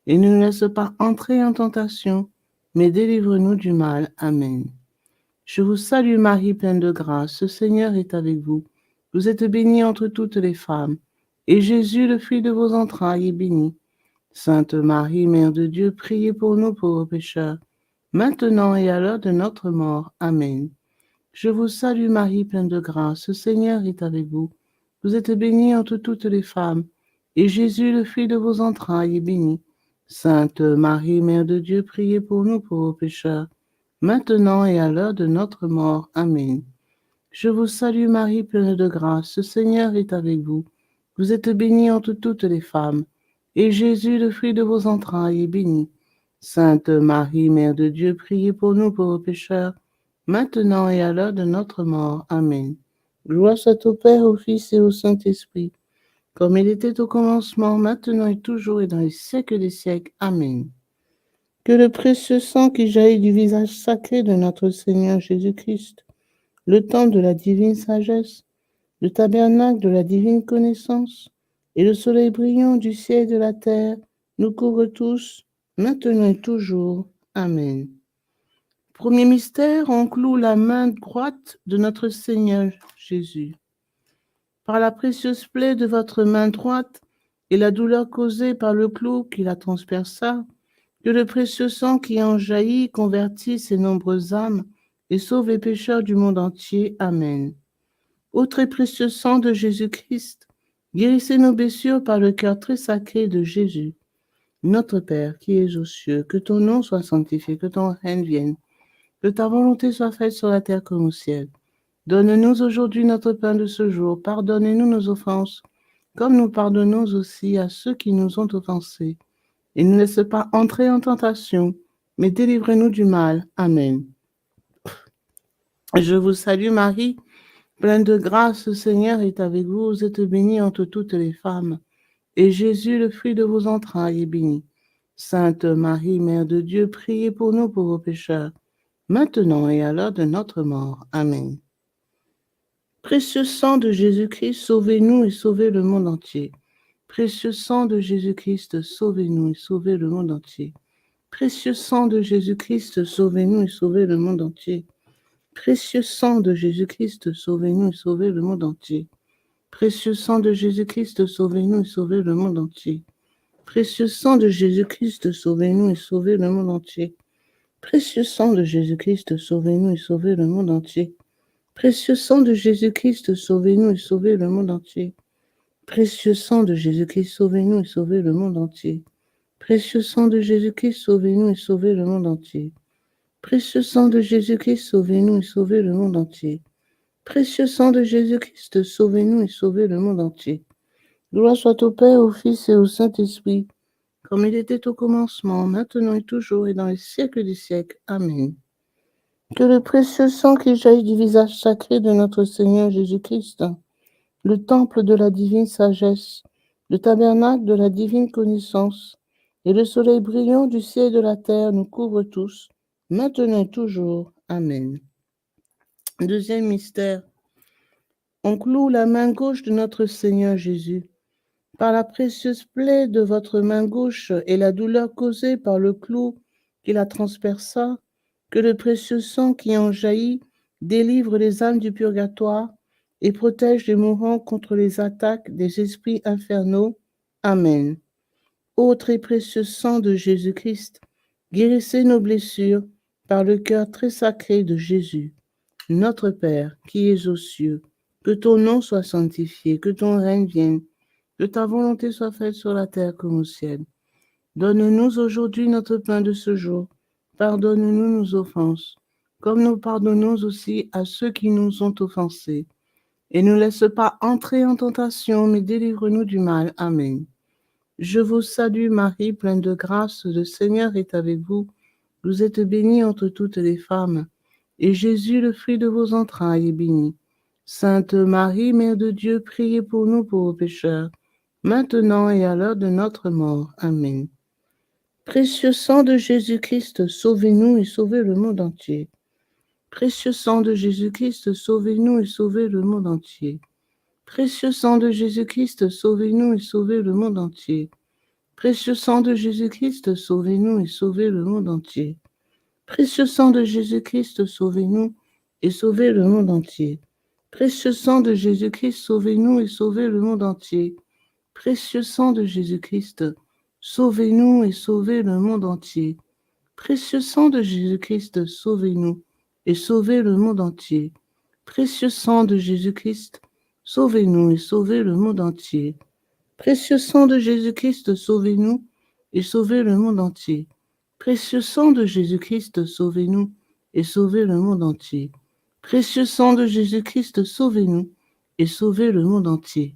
Et ne nous laisse pas entrer en tentation, mais délivre-nous du mal. Amen. Je vous salue Marie, pleine de grâce, le Seigneur est avec vous. Vous êtes bénie entre toutes les femmes, et Jésus, le fruit de vos entrailles, est béni. Sainte Marie, Mère de Dieu, priez pour nous pauvres pécheurs, maintenant et à l'heure de notre mort. Amen. Je vous salue Marie, pleine de grâce, le Seigneur est avec vous. Vous êtes bénie entre toutes les femmes, et Jésus, le fruit de vos entrailles, est béni. Sainte Marie, Mère de Dieu, priez pour nous pauvres pécheurs, maintenant et à l'heure de notre mort. Amen. Je vous salue Marie, pleine de grâce, le Seigneur est avec vous. Vous êtes bénie entre toutes les femmes, et Jésus, le fruit de vos entrailles, est béni. Sainte Marie, Mère de Dieu, priez pour nous pauvres pécheurs, maintenant et à l'heure de notre mort. Amen. Gloire soit au Père, au Fils et au Saint-Esprit, comme il était au commencement, maintenant et toujours et dans les siècles des siècles. Amen. Que le précieux sang qui jaillit du visage sacré de notre Seigneur Jésus-Christ, le temple de la divine sagesse, le tabernacle de la divine connaissance et le soleil brillant du ciel et de la terre nous couvrent tous, maintenant et toujours. Amen. Premier mystère, on cloue la main droite de notre Seigneur Jésus. Par la précieuse plaie de votre main droite et la douleur causée par le clou qui la transperça, que le précieux sang qui en jaillit convertisse ces nombreuses âmes et sauve les pécheurs du monde entier. Amen. Ô très précieux sang de Jésus-Christ, guérissez nos blessures par le cœur très sacré de Jésus. Notre Père qui es aux cieux, que ton nom soit sanctifié, que ton règne vienne, que ta volonté soit faite sur la terre comme au ciel. Donne-nous aujourd'hui notre pain de ce jour. Pardonnez-nous nos offenses, comme nous pardonnons aussi à ceux qui nous ont offensés. Et ne laisse pas entrer en tentation, mais délivrez-nous du mal. Amen. Je vous salue Marie, pleine de grâce, le Seigneur est avec vous. Vous êtes bénie entre toutes les femmes, et Jésus, le fruit de vos entrailles, est béni. Sainte Marie, Mère de Dieu, priez pour nous pauvres pécheurs, maintenant et à l'heure de notre mort. Amen. Précieux sang de Jésus-Christ, sauvez-nous et sauvez le monde entier. Précieux sang de Jésus-Christ, sauvez-nous et sauvez le monde entier. Précieux sang de Jésus-Christ, sauvez-nous et sauvez le monde entier. Précieux sang de Jésus-Christ, sauvez-nous et sauvez le monde entier. Précieux sang de Jésus-Christ, sauvez-nous et sauvez le monde entier. Précieux sang de Jésus-Christ, sauvez-nous et sauvez le monde entier. Précieux sang de Jésus-Christ, sauvez-nous et sauvez le monde entier. Précieux sang de Jésus-Christ, sauvez-nous et sauvez le monde entier. Précieux sang de Jésus-Christ, sauvez-nous et sauvez le monde entier. Précieux sang de Jésus-Christ, sauvez-nous et sauvez le monde entier. Précieux sang de Jésus-Christ, sauvez-nous et sauvez le monde entier. Précieux sang de Jésus-Christ, sauvez-nous et sauvez le monde entier. Gloire soit au Père, au Fils et au Saint-Esprit, comme il était au commencement, maintenant et toujours et dans les siècles des siècles. Amen. Que le précieux sang qui jaillit du visage sacré de notre Seigneur Jésus-Christ, le temple de la divine sagesse, le tabernacle de la divine connaissance, et le soleil brillant du ciel et de la terre nous couvrent tous, maintenant et toujours. Amen. Deuxième mystère. On cloue la main gauche de notre Seigneur Jésus. Par la précieuse plaie de votre main gauche et la douleur causée par le clou qui la transperça, que le précieux sang qui en jaillit délivre les âmes du purgatoire et protège les mourants contre les attaques des esprits infernaux. Amen. Ô très précieux sang de Jésus-Christ, guérissez nos blessures par le cœur très sacré de Jésus. Notre Père, qui es aux cieux, que ton nom soit sanctifié, que ton règne vienne, que ta volonté soit faite sur la terre comme au ciel. Donne-nous aujourd'hui notre pain de ce jour. Pardonne-nous nos offenses, comme nous pardonnons aussi à ceux qui nous ont offensés. Et ne laisse pas entrer en tentation, mais délivre-nous du mal. Amen. Je vous salue Marie, pleine de grâce, le Seigneur est avec vous. Vous êtes bénie entre toutes les femmes, et Jésus, le fruit de vos entrailles, est béni. Sainte Marie, Mère de Dieu, priez pour nous pauvres pécheurs, maintenant et à l'heure de notre mort. Amen. Précieux sang de Jésus-Christ, sauvez-nous et sauvez le monde entier. Précieux sang de Jésus-Christ, sauvez-nous et sauvez le monde entier. Précieux sang de Jésus-Christ, sauvez-nous et sauvez le monde entier. Précieux sang de Jésus-Christ, sauvez-nous et sauvez le monde entier. Précieux sang de Jésus-Christ, sauvez-nous et sauvez le monde entier. Précieux sang de Jésus-Christ, sauvez-nous et sauvez le monde entier. Précieux sang de Jésus-Christ, sauvez-nous et sauvez le monde entier. Précieux sang de Jésus-Christ, sauvez-nous et sauvez le monde entier. Précieux sang de Jésus-Christ, sauvez-nous et sauvez le monde entier. Précieux sang de Jésus-Christ, sauvez-nous et sauvez le monde entier. Précieux sang de Jésus-Christ, sauvez-nous et sauvez le monde entier. Précieux sang de Jésus-Christ, sauvez-nous et sauvez le monde entier.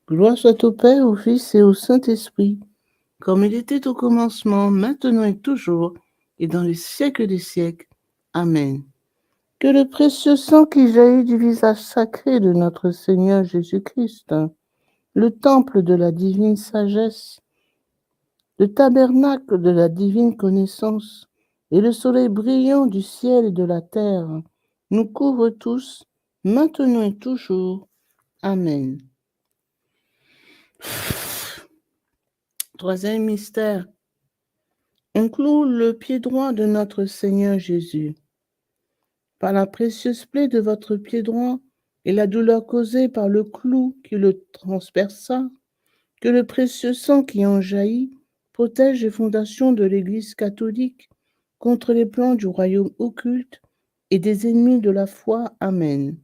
Gloire soit au Père, au Fils et au Saint-Esprit, comme il était au commencement, maintenant et toujours, et dans les siècles des siècles. Amen. Que le précieux sang qui jaillit du visage sacré de notre Seigneur Jésus-Christ, le temple de la divine sagesse, le tabernacle de la divine connaissance et le soleil brillant du ciel et de la terre nous couvrent tous, maintenant et toujours. Amen. Troisième mystère. On cloue le pied droit de notre Seigneur Jésus. Par la précieuse plaie de votre pied droit et la douleur causée par le clou qui le transperça, que le précieux sang qui en jaillit protège les fondations de l'Église catholique contre les plans du royaume occulte et des ennemis de la foi. Amen.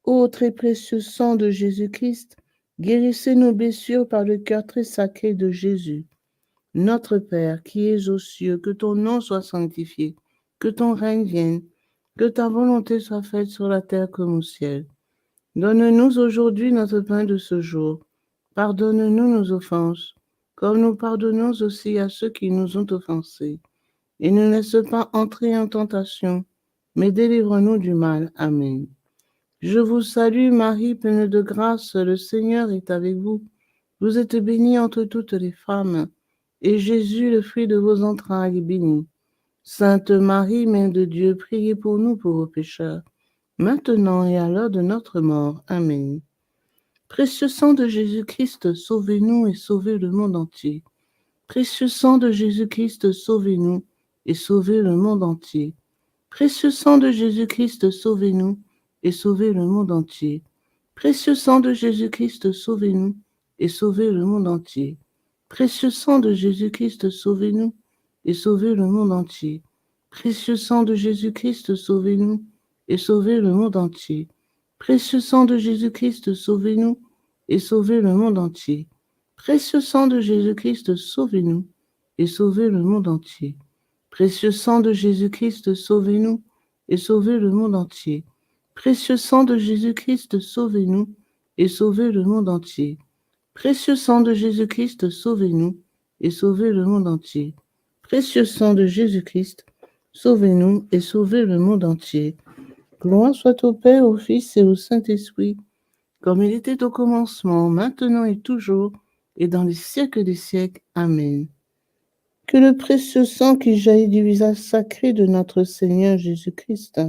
Ô très précieux sang de Jésus-Christ, guérissez nos blessures par le cœur très sacré de Jésus. Notre Père, qui es aux cieux, que ton nom soit sanctifié, que ton règne vienne, que ta volonté soit faite sur la terre comme au ciel. Donne-nous aujourd'hui notre pain de ce jour. Pardonne-nous nos offenses, comme nous pardonnons aussi à ceux qui nous ont offensés. Et ne laisse pas entrer en tentation, mais délivre-nous du mal. Amen. Je vous salue Marie, pleine de grâce, le Seigneur est avec vous. Vous êtes bénie entre toutes les femmes, et Jésus, le fruit de vos entrailles, est béni. Sainte Marie, Mère de Dieu, priez pour nous pauvres pécheurs, maintenant et à l'heure de notre mort. Amen. Précieux sang de Jésus-Christ, sauvez-nous et sauvez le monde entier. Précieux sang de Jésus-Christ, sauvez-nous et sauvez le monde entier. Précieux sang de Jésus-Christ, sauvez-nous et sauvez le monde entier. Précieux sang de Jésus-Christ, sauvez-nous et sauvez le monde entier. Précieux sang de Jésus-Christ, sauvez-nous et sauvez le monde entier. Précieux sang de Jésus-Christ, sauvez-nous et sauvez le monde entier. Précieux sang de Jésus-Christ, sauvez-nous et sauvez le monde entier. Précieux sang de Jésus-Christ, sauvez-nous et sauvez le monde entier. Précieux sang de Jésus-Christ, sauvez-nous et sauvez le monde entier. Précieux sang de Jésus-Christ, sauvez-nous et sauvez le monde entier. Précieux sang de Jésus-Christ, sauvez-nous et sauvez le monde entier. Précieux sang de Jésus-Christ, sauvez-nous et sauvez le monde entier. Gloire soit au Père, au Fils et au Saint-Esprit, comme il était au commencement, maintenant et toujours, et dans les siècles des siècles. Amen. Que le précieux sang qui jaillit du visage sacré de notre Seigneur Jésus-Christ,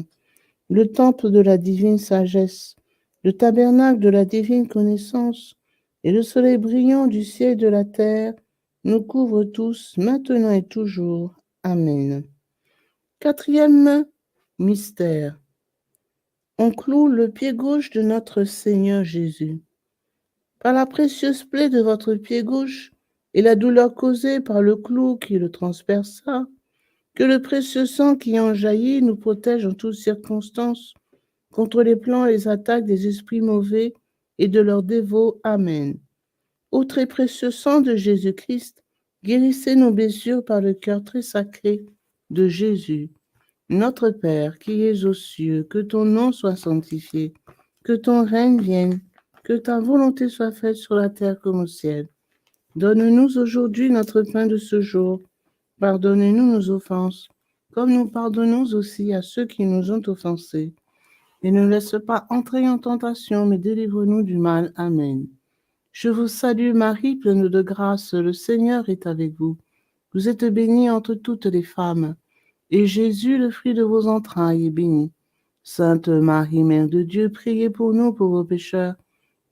le temple de la divine sagesse, le tabernacle de la divine connaissance et le soleil brillant du ciel et de la terre nous couvrent tous, maintenant et toujours. Amen. Quatrième mystère. On cloue le pied gauche de notre Seigneur Jésus. Par la précieuse plaie de votre pied gauche et la douleur causée par le clou qui le transperça, que le précieux sang qui en jaillit nous protège en toutes circonstances contre les plans et les attaques des esprits mauvais et de leurs dévots. Amen. Ô très précieux sang de Jésus-Christ, guérissez nos blessures par le cœur très sacré de Jésus. Notre Père, qui es aux cieux, que ton nom soit sanctifié, que ton règne vienne, que ta volonté soit faite sur la terre comme au ciel. Donne-nous aujourd'hui notre pain de ce jour. Pardonnez-nous nos offenses, comme nous pardonnons aussi à ceux qui nous ont offensés. Et ne laisse pas entrer en tentation, mais délivre-nous du mal. Amen. Je vous salue Marie, pleine de grâce, le Seigneur est avec vous. Vous êtes bénie entre toutes les femmes, et Jésus, le fruit de vos entrailles, est béni. Sainte Marie, Mère de Dieu, priez pour nous pauvres pécheurs,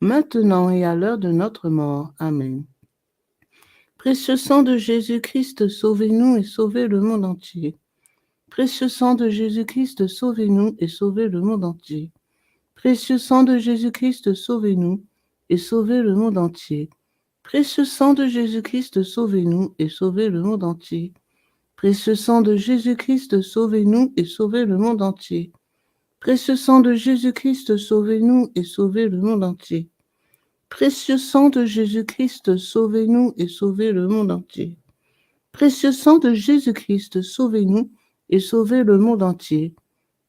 maintenant et à l'heure de notre mort. Amen. Précieux sang de Jésus-Christ, sauvez-nous et sauvez le monde entier. Précieux sang de Jésus-Christ, sauvez-nous et sauvez le monde entier. Précieux sang de Jésus-Christ, sauvez-nous et sauvez le monde entier. Précieux sang de Jésus-Christ, sauvez-nous et sauvez le monde entier. Précieux sang de Jésus-Christ, sauvez-nous et sauvez le monde entier. Précieux sang de Jésus-Christ, sauvez-nous et sauvez le monde entier. Précieux sang de Jésus-Christ, sauvez-nous et sauvez le monde entier. Précieux sang de Jésus-Christ, sauvez-nous et sauvez le monde entier.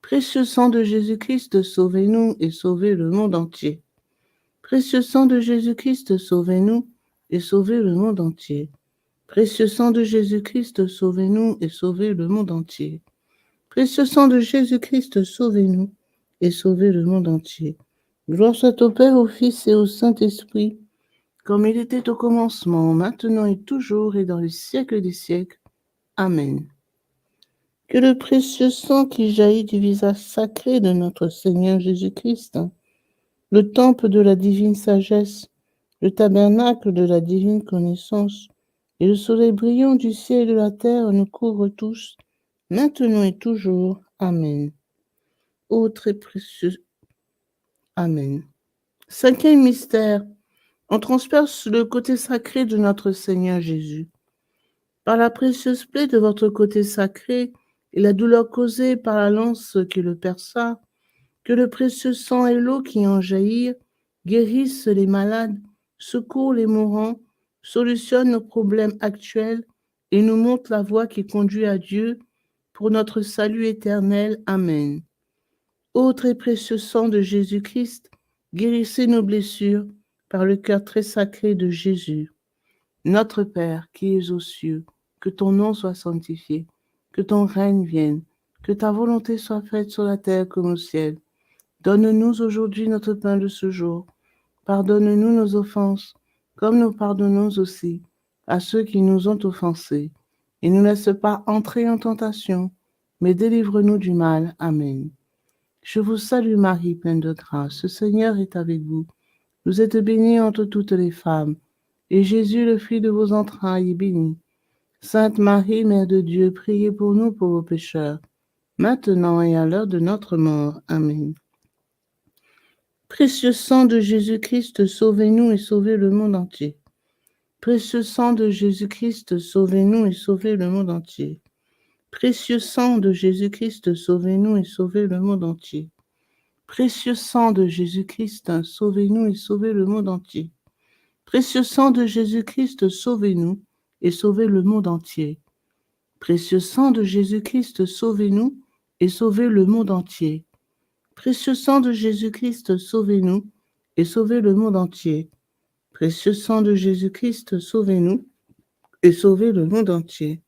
Précieux sang de Jésus-Christ, sauvez-nous et sauvez le monde entier. Précieux sang de Jésus-Christ, sauvez-nous et sauvez le monde entier. Précieux sang de Jésus-Christ, sauvez-nous et sauvez le monde entier. Précieux sang de Jésus-Christ, sauvez-nous et sauvez le monde entier. Gloire soit au Père, au Fils et au Saint-Esprit, comme il était au commencement, maintenant et toujours, et dans les siècles des siècles. Amen. Que le précieux sang qui jaillit du visage sacré de notre Seigneur Jésus-Christ, le temple de la divine sagesse, le tabernacle de la divine connaissance, et le soleil brillant du ciel et de la terre nous couvrent tous, maintenant et toujours. Amen. Ô très précieux. Amen. Cinquième mystère, on transperce le côté sacré de notre Seigneur Jésus. Par la précieuse plaie de votre côté sacré et la douleur causée par la lance qui le perça, que le précieux sang et l'eau qui en jaillirent guérissent les malades, secourent les mourants, solutionnent nos problèmes actuels et nous montrent la voie qui conduit à Dieu pour notre salut éternel. Amen. Ô très précieux sang de Jésus-Christ, guérissez nos blessures par le cœur très sacré de Jésus. Notre Père qui es aux cieux, que ton nom soit sanctifié, que ton règne vienne, que ta volonté soit faite sur la terre comme au ciel. Donne-nous aujourd'hui notre pain de ce jour. Pardonne-nous nos offenses, comme nous pardonnons aussi à ceux qui nous ont offensés. Et ne nous laisse pas entrer en tentation, mais délivre-nous du mal. Amen. Je vous salue Marie, pleine de grâce. Le Seigneur est avec vous. Vous êtes bénie entre toutes les femmes, et Jésus, le fruit de vos entrailles, est béni. Sainte Marie, Mère de Dieu, priez pour nous pauvres pécheurs, maintenant et à l'heure de notre mort. Amen. Précieux sang de Jésus-Christ, sauvez-nous et sauvez le monde entier. Précieux sang de Jésus-Christ, sauvez-nous et sauvez le monde entier. Précieux sang de Jésus-Christ, sauvez-nous et sauvez le monde entier. Précieux sang de Jésus-Christ, sauvez-nous et sauvez le monde entier. Précieux sang de Jésus-Christ, sauvez-nous et sauvez le monde entier. Précieux sang de Jésus-Christ, sauvez-nous et sauvez le monde entier. Précieux sang de Jésus-Christ, sauvez-nous et sauvez le monde entier. Précieux sang de Jésus-Christ, sauvez-nous et sauvez le monde entier.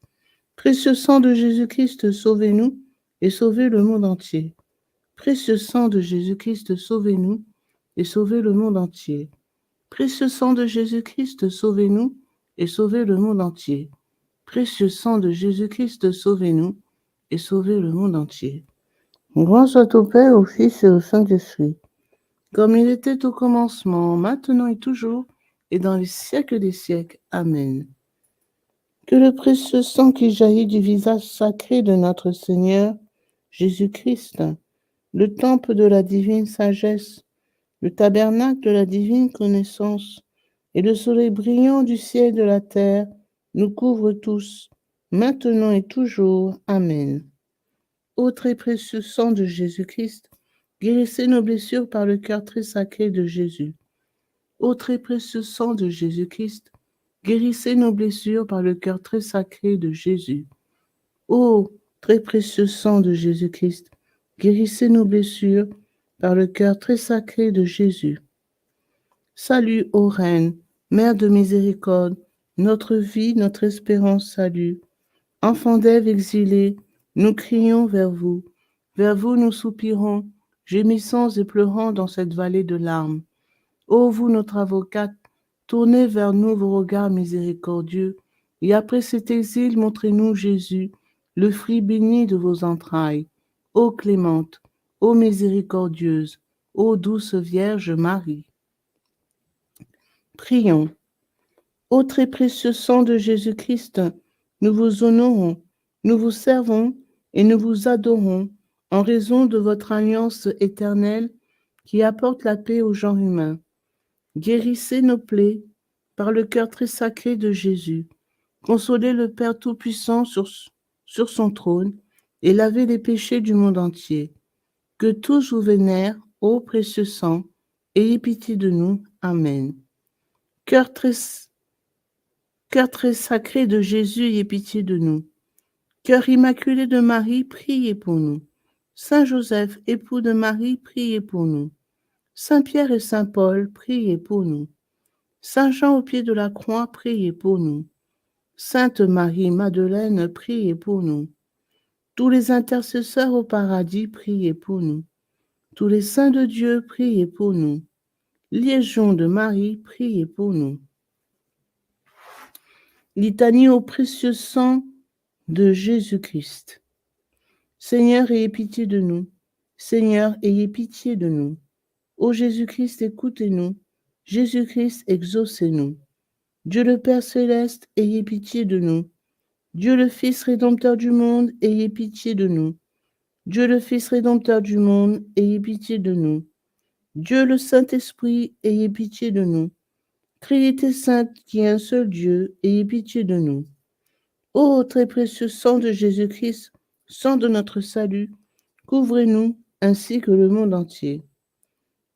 Précieux sang de Jésus-Christ, sauvez-nous et sauvez le monde entier. Précieux sang de Jésus-Christ, sauvez-nous et sauvez le monde entier. Précieux sang de Jésus-Christ, sauvez-nous et sauvez le monde entier. Précieux sang de Jésus-Christ, sauvez-nous et sauvez le monde entier. Gloire soit au Père, au Fils et au Saint-Esprit, comme il était au commencement, maintenant et toujours, et dans les siècles des siècles. Amen. Que le précieux sang qui jaillit du visage sacré de notre Seigneur Jésus-Christ, le temple de la divine sagesse, le tabernacle de la divine connaissance, et le soleil brillant du ciel et de la terre, nous couvre tous, maintenant et toujours. Amen. Ô très précieux sang de Jésus-Christ, guérissez nos blessures par le cœur très sacré de Jésus. Ô très précieux sang de Jésus-Christ, guérissez nos blessures par le cœur très sacré de Jésus. Ô très précieux sang de Jésus-Christ, guérissez nos blessures par le cœur très sacré de Jésus. Salut, ô Reine, Mère de miséricorde, notre vie, notre espérance, salut. Enfants d'Ève exilés, nous crions vers vous nous soupirons, gémissant et pleurant dans cette vallée de larmes. Ô vous, notre avocate, tournez vers nous vos regards miséricordieux, et après cet exil, montrez-nous Jésus, le fruit béni de vos entrailles. Ô clémente, ô miséricordieuse, ô douce Vierge Marie. Prions. Ô très précieux sang de Jésus-Christ, nous vous honorons, nous vous servons et nous vous adorons en raison de votre alliance éternelle qui apporte la paix au genre humain. Guérissez nos plaies par le cœur très sacré de Jésus. Consolez le Père Tout-Puissant sur son trône et lavez les péchés du monde entier. Que tous vous vénèrent, ô précieux sang, ayez pitié de nous. Amen. Cœur très Cœur très sacré de Jésus, ayez pitié de nous. Cœur immaculé de Marie, priez pour nous. Saint Joseph, époux de Marie, priez pour nous. Saint Pierre et Saint Paul, priez pour nous. Saint Jean au pied de la croix, priez pour nous. Sainte Marie-Madeleine, priez pour nous. Tous les intercesseurs au paradis, priez pour nous. Tous les saints de Dieu, priez pour nous. Légion de Marie, priez pour nous. Litanie au précieux sang de Jésus-Christ. Seigneur, ayez pitié de nous. Seigneur, ayez pitié de nous. Ô Jésus-Christ, écoutez-nous. Jésus-Christ, exaucez-nous. Dieu le Père céleste, ayez pitié de nous. Dieu le Fils rédempteur du monde, ayez pitié de nous. Dieu le Fils rédempteur du monde, ayez pitié de nous. Dieu le Saint-Esprit, ayez pitié de nous. Trinité sainte qui est un seul Dieu, ayez pitié de nous. Ô très précieux sang de Jésus-Christ, sang de notre salut, couvrez-nous ainsi que le monde entier.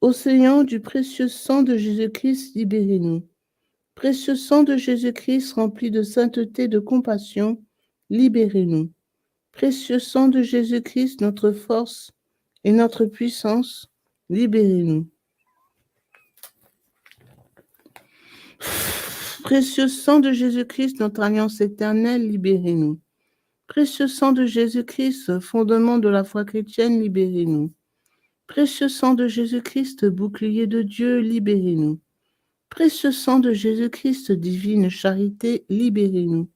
Océan du précieux sang de Jésus-Christ, libérez-nous. Précieux sang de Jésus-Christ rempli de sainteté, de compassion, libérez-nous. Précieux sang de Jésus-Christ, notre force et notre puissance, libérez-nous. Précieux sang de Jésus-Christ, notre alliance éternelle, libérez-nous. Précieux sang de Jésus-Christ, fondement de la foi chrétienne, libérez-nous. Précieux sang de Jésus-Christ, bouclier de Dieu, libérez-nous. Précieux sang de Jésus-Christ, divine charité, libérez-nous.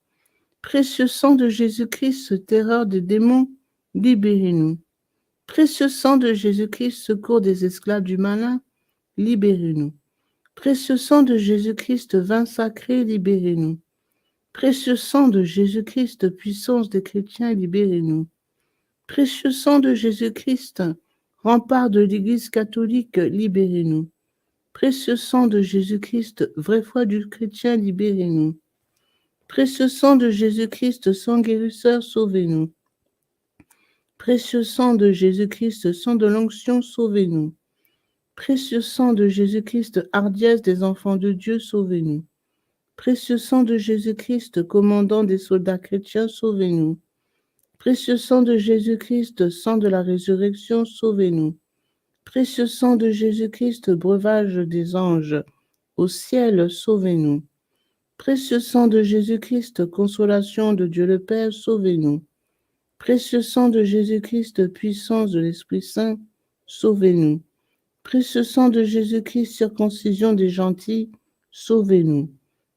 Précieux sang de Jésus-Christ, terreur des démons, libérez-nous. Précieux sang de Jésus-Christ, secours des esclaves du malin, libérez-nous. Précieux sang de Jésus-Christ, vin sacré, libérez-nous. Précieux sang de Jésus-Christ, puissance des chrétiens, libérez-nous. Précieux sang de Jésus-Christ, rempart de l'Église catholique, libérez-nous. Précieux sang de Jésus-Christ, vraie foi du chrétien, libérez-nous. Précieux sang de Jésus-Christ, sang guérisseur, sauvez-nous. Précieux sang de Jésus-Christ, sang de l'onction, sauvez-nous. Précieux sang de Jésus-Christ, hardiesse des enfants de Dieu, sauvez-nous. Précieux sang de Jésus-Christ, commandant des soldats chrétiens, sauvez-nous. Précieux sang de Jésus-Christ, sang de la résurrection, sauvez-nous. Précieux sang de Jésus-Christ, breuvage des anges, au ciel, sauvez-nous. Précieux sang de Jésus-Christ, consolation de Dieu le Père, sauvez-nous. Précieux sang de Jésus-Christ, puissance de l'Esprit Saint, sauvez-nous. Précieux sang de Jésus-Christ, circoncision des gentils, sauvez-nous.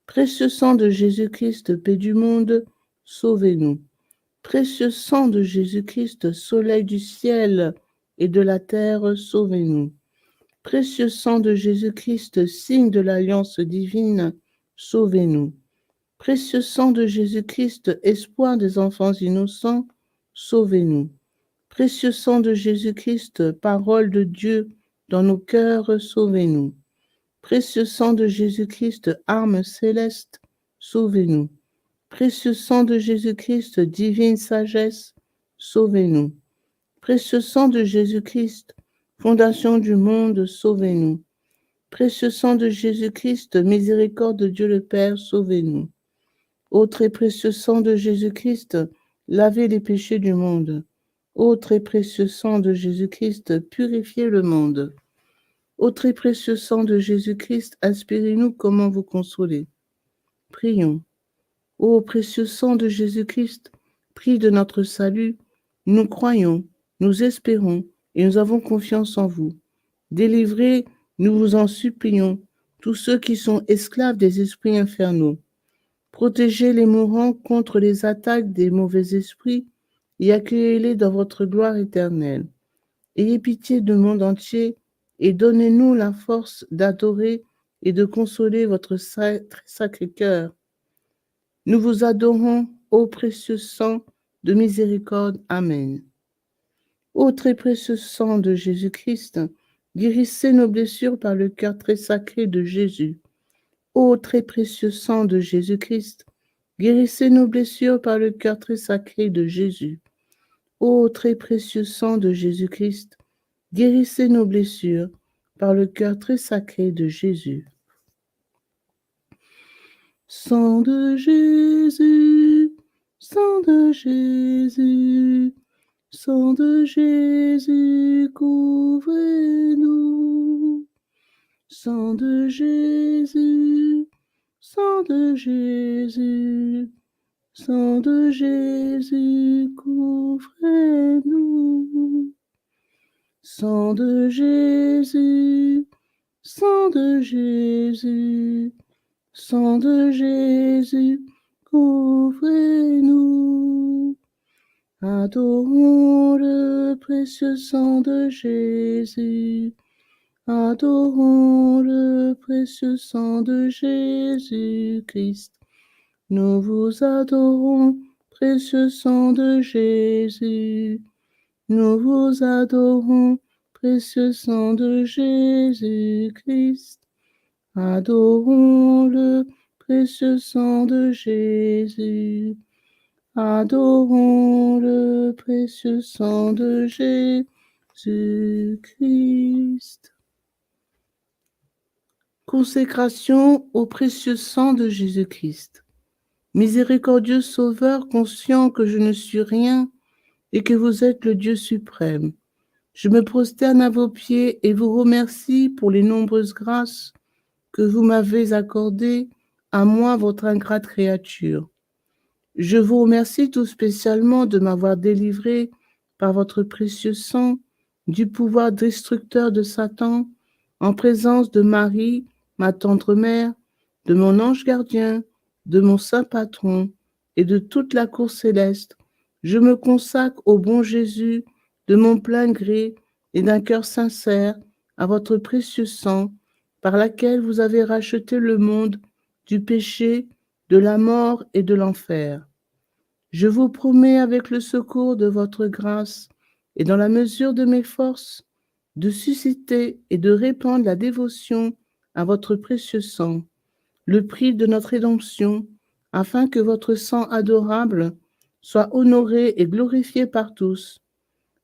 Précieux sang de Jésus-Christ, paix du monde, sauvez-nous. Précieux sang de Jésus-Christ, soleil du ciel et de la terre, sauvez-nous. Précieux sang de Jésus-Christ, signe de l'alliance divine, sauvez-nous. Précieux sang de Jésus-Christ, espoir des enfants innocents, sauvez-nous. Précieux sang de Jésus-Christ, parole de Dieu dans nos cœurs, sauvez-nous. Précieux sang de Jésus-Christ, arme céleste, sauvez-nous. Précieux sang de Jésus-Christ, divine sagesse, sauvez-nous. Précieux sang de Jésus-Christ, fondation du monde, sauvez-nous. Précieux sang de Jésus-Christ, miséricorde de Dieu le Père, sauvez-nous. Ô très précieux sang de Jésus-Christ, lavez les péchés du monde. Ô très précieux sang de Jésus-Christ, purifiez le monde. Ô très précieux sang de Jésus-Christ, inspirez-nous comment vous consoler. Prions. Ô précieux sang de Jésus-Christ, prix de notre salut, nous croyons, nous espérons et nous avons confiance en vous. Délivrez, nous vous en supplions, tous ceux qui sont esclaves des esprits infernaux. Protégez les mourants contre les attaques des mauvais esprits et accueillez-les dans votre gloire éternelle. Ayez pitié du monde entier et donnez-nous la force d'adorer et de consoler votre sacré cœur. Nous vous adorons, ô précieux sang de miséricorde. Amen. Ô très précieux sang de Jésus-Christ, guérissez nos blessures par le cœur très sacré de Jésus. Ô très précieux sang de Jésus-Christ, guérissez nos blessures par le cœur très sacré de Jésus. Ô très précieux sang de Jésus-Christ, guérissez nos blessures par le cœur très sacré de Jésus. Sang de Jésus, sang de Jésus, sang de Jésus, couvrez-nous. Sang de Jésus, sang de Jésus, sang de Jésus, couvrez-nous. Sang de Jésus, sang de Jésus, sang de Jésus, couvrez-nous. Adorons le précieux sang de Jésus. Adorons le précieux sang de Jésus-Christ. Nous vous adorons, précieux sang de Jésus. Nous vous adorons, précieux sang de Jésus-Christ. Adorons le précieux sang de Jésus. Adorons le précieux sang de Jésus-Christ. Consécration au précieux sang de Jésus-Christ. Miséricordieux Sauveur, conscient que je ne suis rien et que vous êtes le Dieu suprême, je me prosterne à vos pieds et vous remercie pour les nombreuses grâces que vous m'avez accordées, à moi, votre ingrate créature. Je vous remercie tout spécialement de m'avoir délivré par votre précieux sang du pouvoir destructeur de Satan, en présence de Marie, ma tendre mère, de mon ange gardien, de mon saint patron et de toute la cour céleste. Je me consacre au bon Jésus de mon plein gré et d'un cœur sincère à votre précieux sang, par laquelle vous avez racheté le monde du péché, de la mort et de l'enfer. Je vous promets, avec le secours de votre grâce et dans la mesure de mes forces, de susciter et de répandre la dévotion à votre précieux sang, le prix de notre rédemption, afin que votre sang adorable soit honoré et glorifié par tous.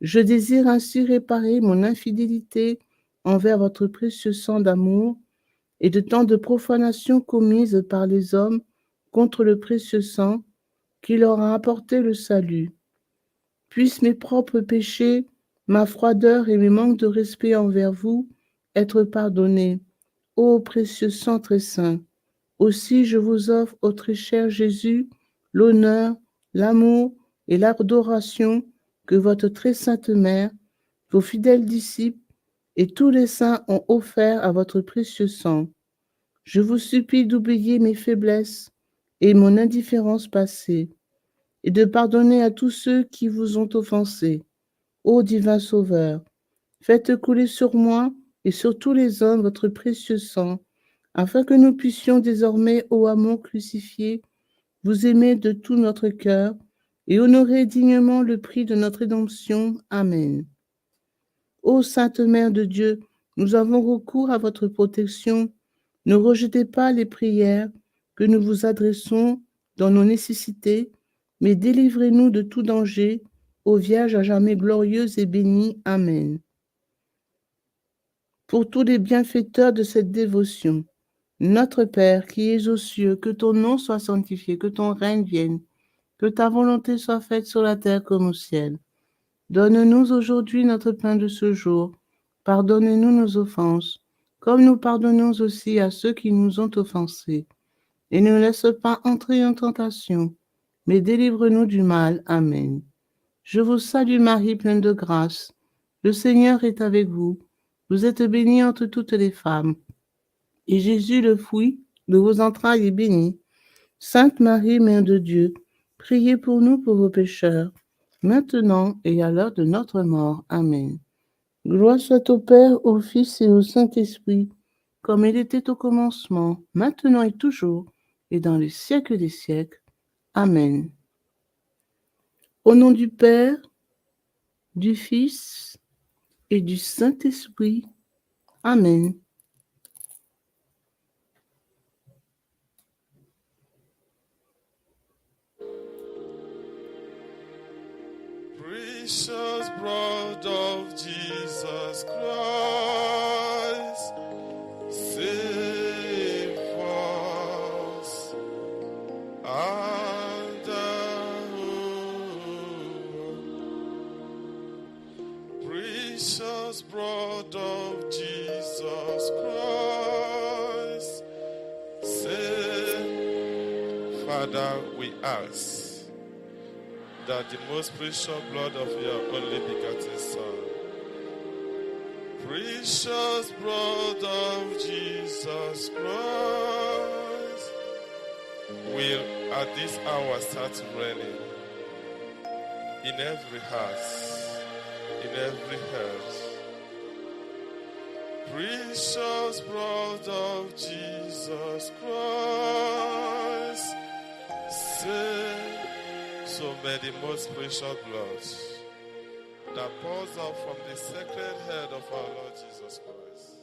Je désire ainsi réparer mon infidélité envers votre précieux sang d'amour et de tant de profanations commises par les hommes contre le précieux sang qui leur a apporté le salut. Puissent mes propres péchés, ma froideur et mes manques de respect envers vous être pardonnés, ô précieux sang très saint. Aussi je vous offre, ô très cher Jésus, l'honneur, l'amour et l'adoration que votre très sainte mère, vos fidèles disciples et tous les saints ont offert à votre précieux sang. Je vous supplie d'oublier mes faiblesses et mon indifférence passée, et de pardonner à tous ceux qui vous ont offensé. Ô divin Sauveur, faites couler sur moi et sur tous les hommes votre précieux sang, afin que nous puissions désormais, ô amour crucifié, vous aimer de tout notre cœur et honorer dignement le prix de notre rédemption. Amen. Ô Sainte Mère de Dieu, nous avons recours à votre protection. Ne rejetez pas les prières que nous vous adressons dans nos nécessités, mais délivrez-nous de tout danger, ô Vierge à jamais glorieuse et bénie. Amen. Pour tous les bienfaiteurs de cette dévotion, notre Père qui es aux cieux, que ton nom soit sanctifié, que ton règne vienne, que ta volonté soit faite sur la terre comme au ciel. Donne-nous aujourd'hui notre pain de ce jour. Pardonne-nous nos offenses, comme nous pardonnons aussi à ceux qui nous ont offensés. Et ne laisse pas entrer en tentation, mais délivre-nous du mal. Amen. Je vous salue Marie, pleine de grâce. Le Seigneur est avec vous. Vous êtes bénie entre toutes les femmes. Et Jésus, le fruit de vos entrailles, est béni. Sainte Marie, Mère de Dieu, priez pour nous pauvres pécheurs, maintenant et à l'heure de notre mort. Amen. Gloire soit au Père, au Fils et au Saint-Esprit, comme il était au commencement, maintenant et toujours, et dans les siècles des siècles. Amen. Au nom du Père, du Fils et du Saint-Esprit. Amen. Precious blood of Jesus Christ, save us. and precious blood of Jesus Christ. Say, Father, we ask that the most precious blood of your only begotten Son, precious blood of Jesus Christ, will at this hour start raining in every house, in every heart. Precious blood of Jesus Christ, say, so may the most precious blood that pours out from the sacred head of our Lord Jesus Christ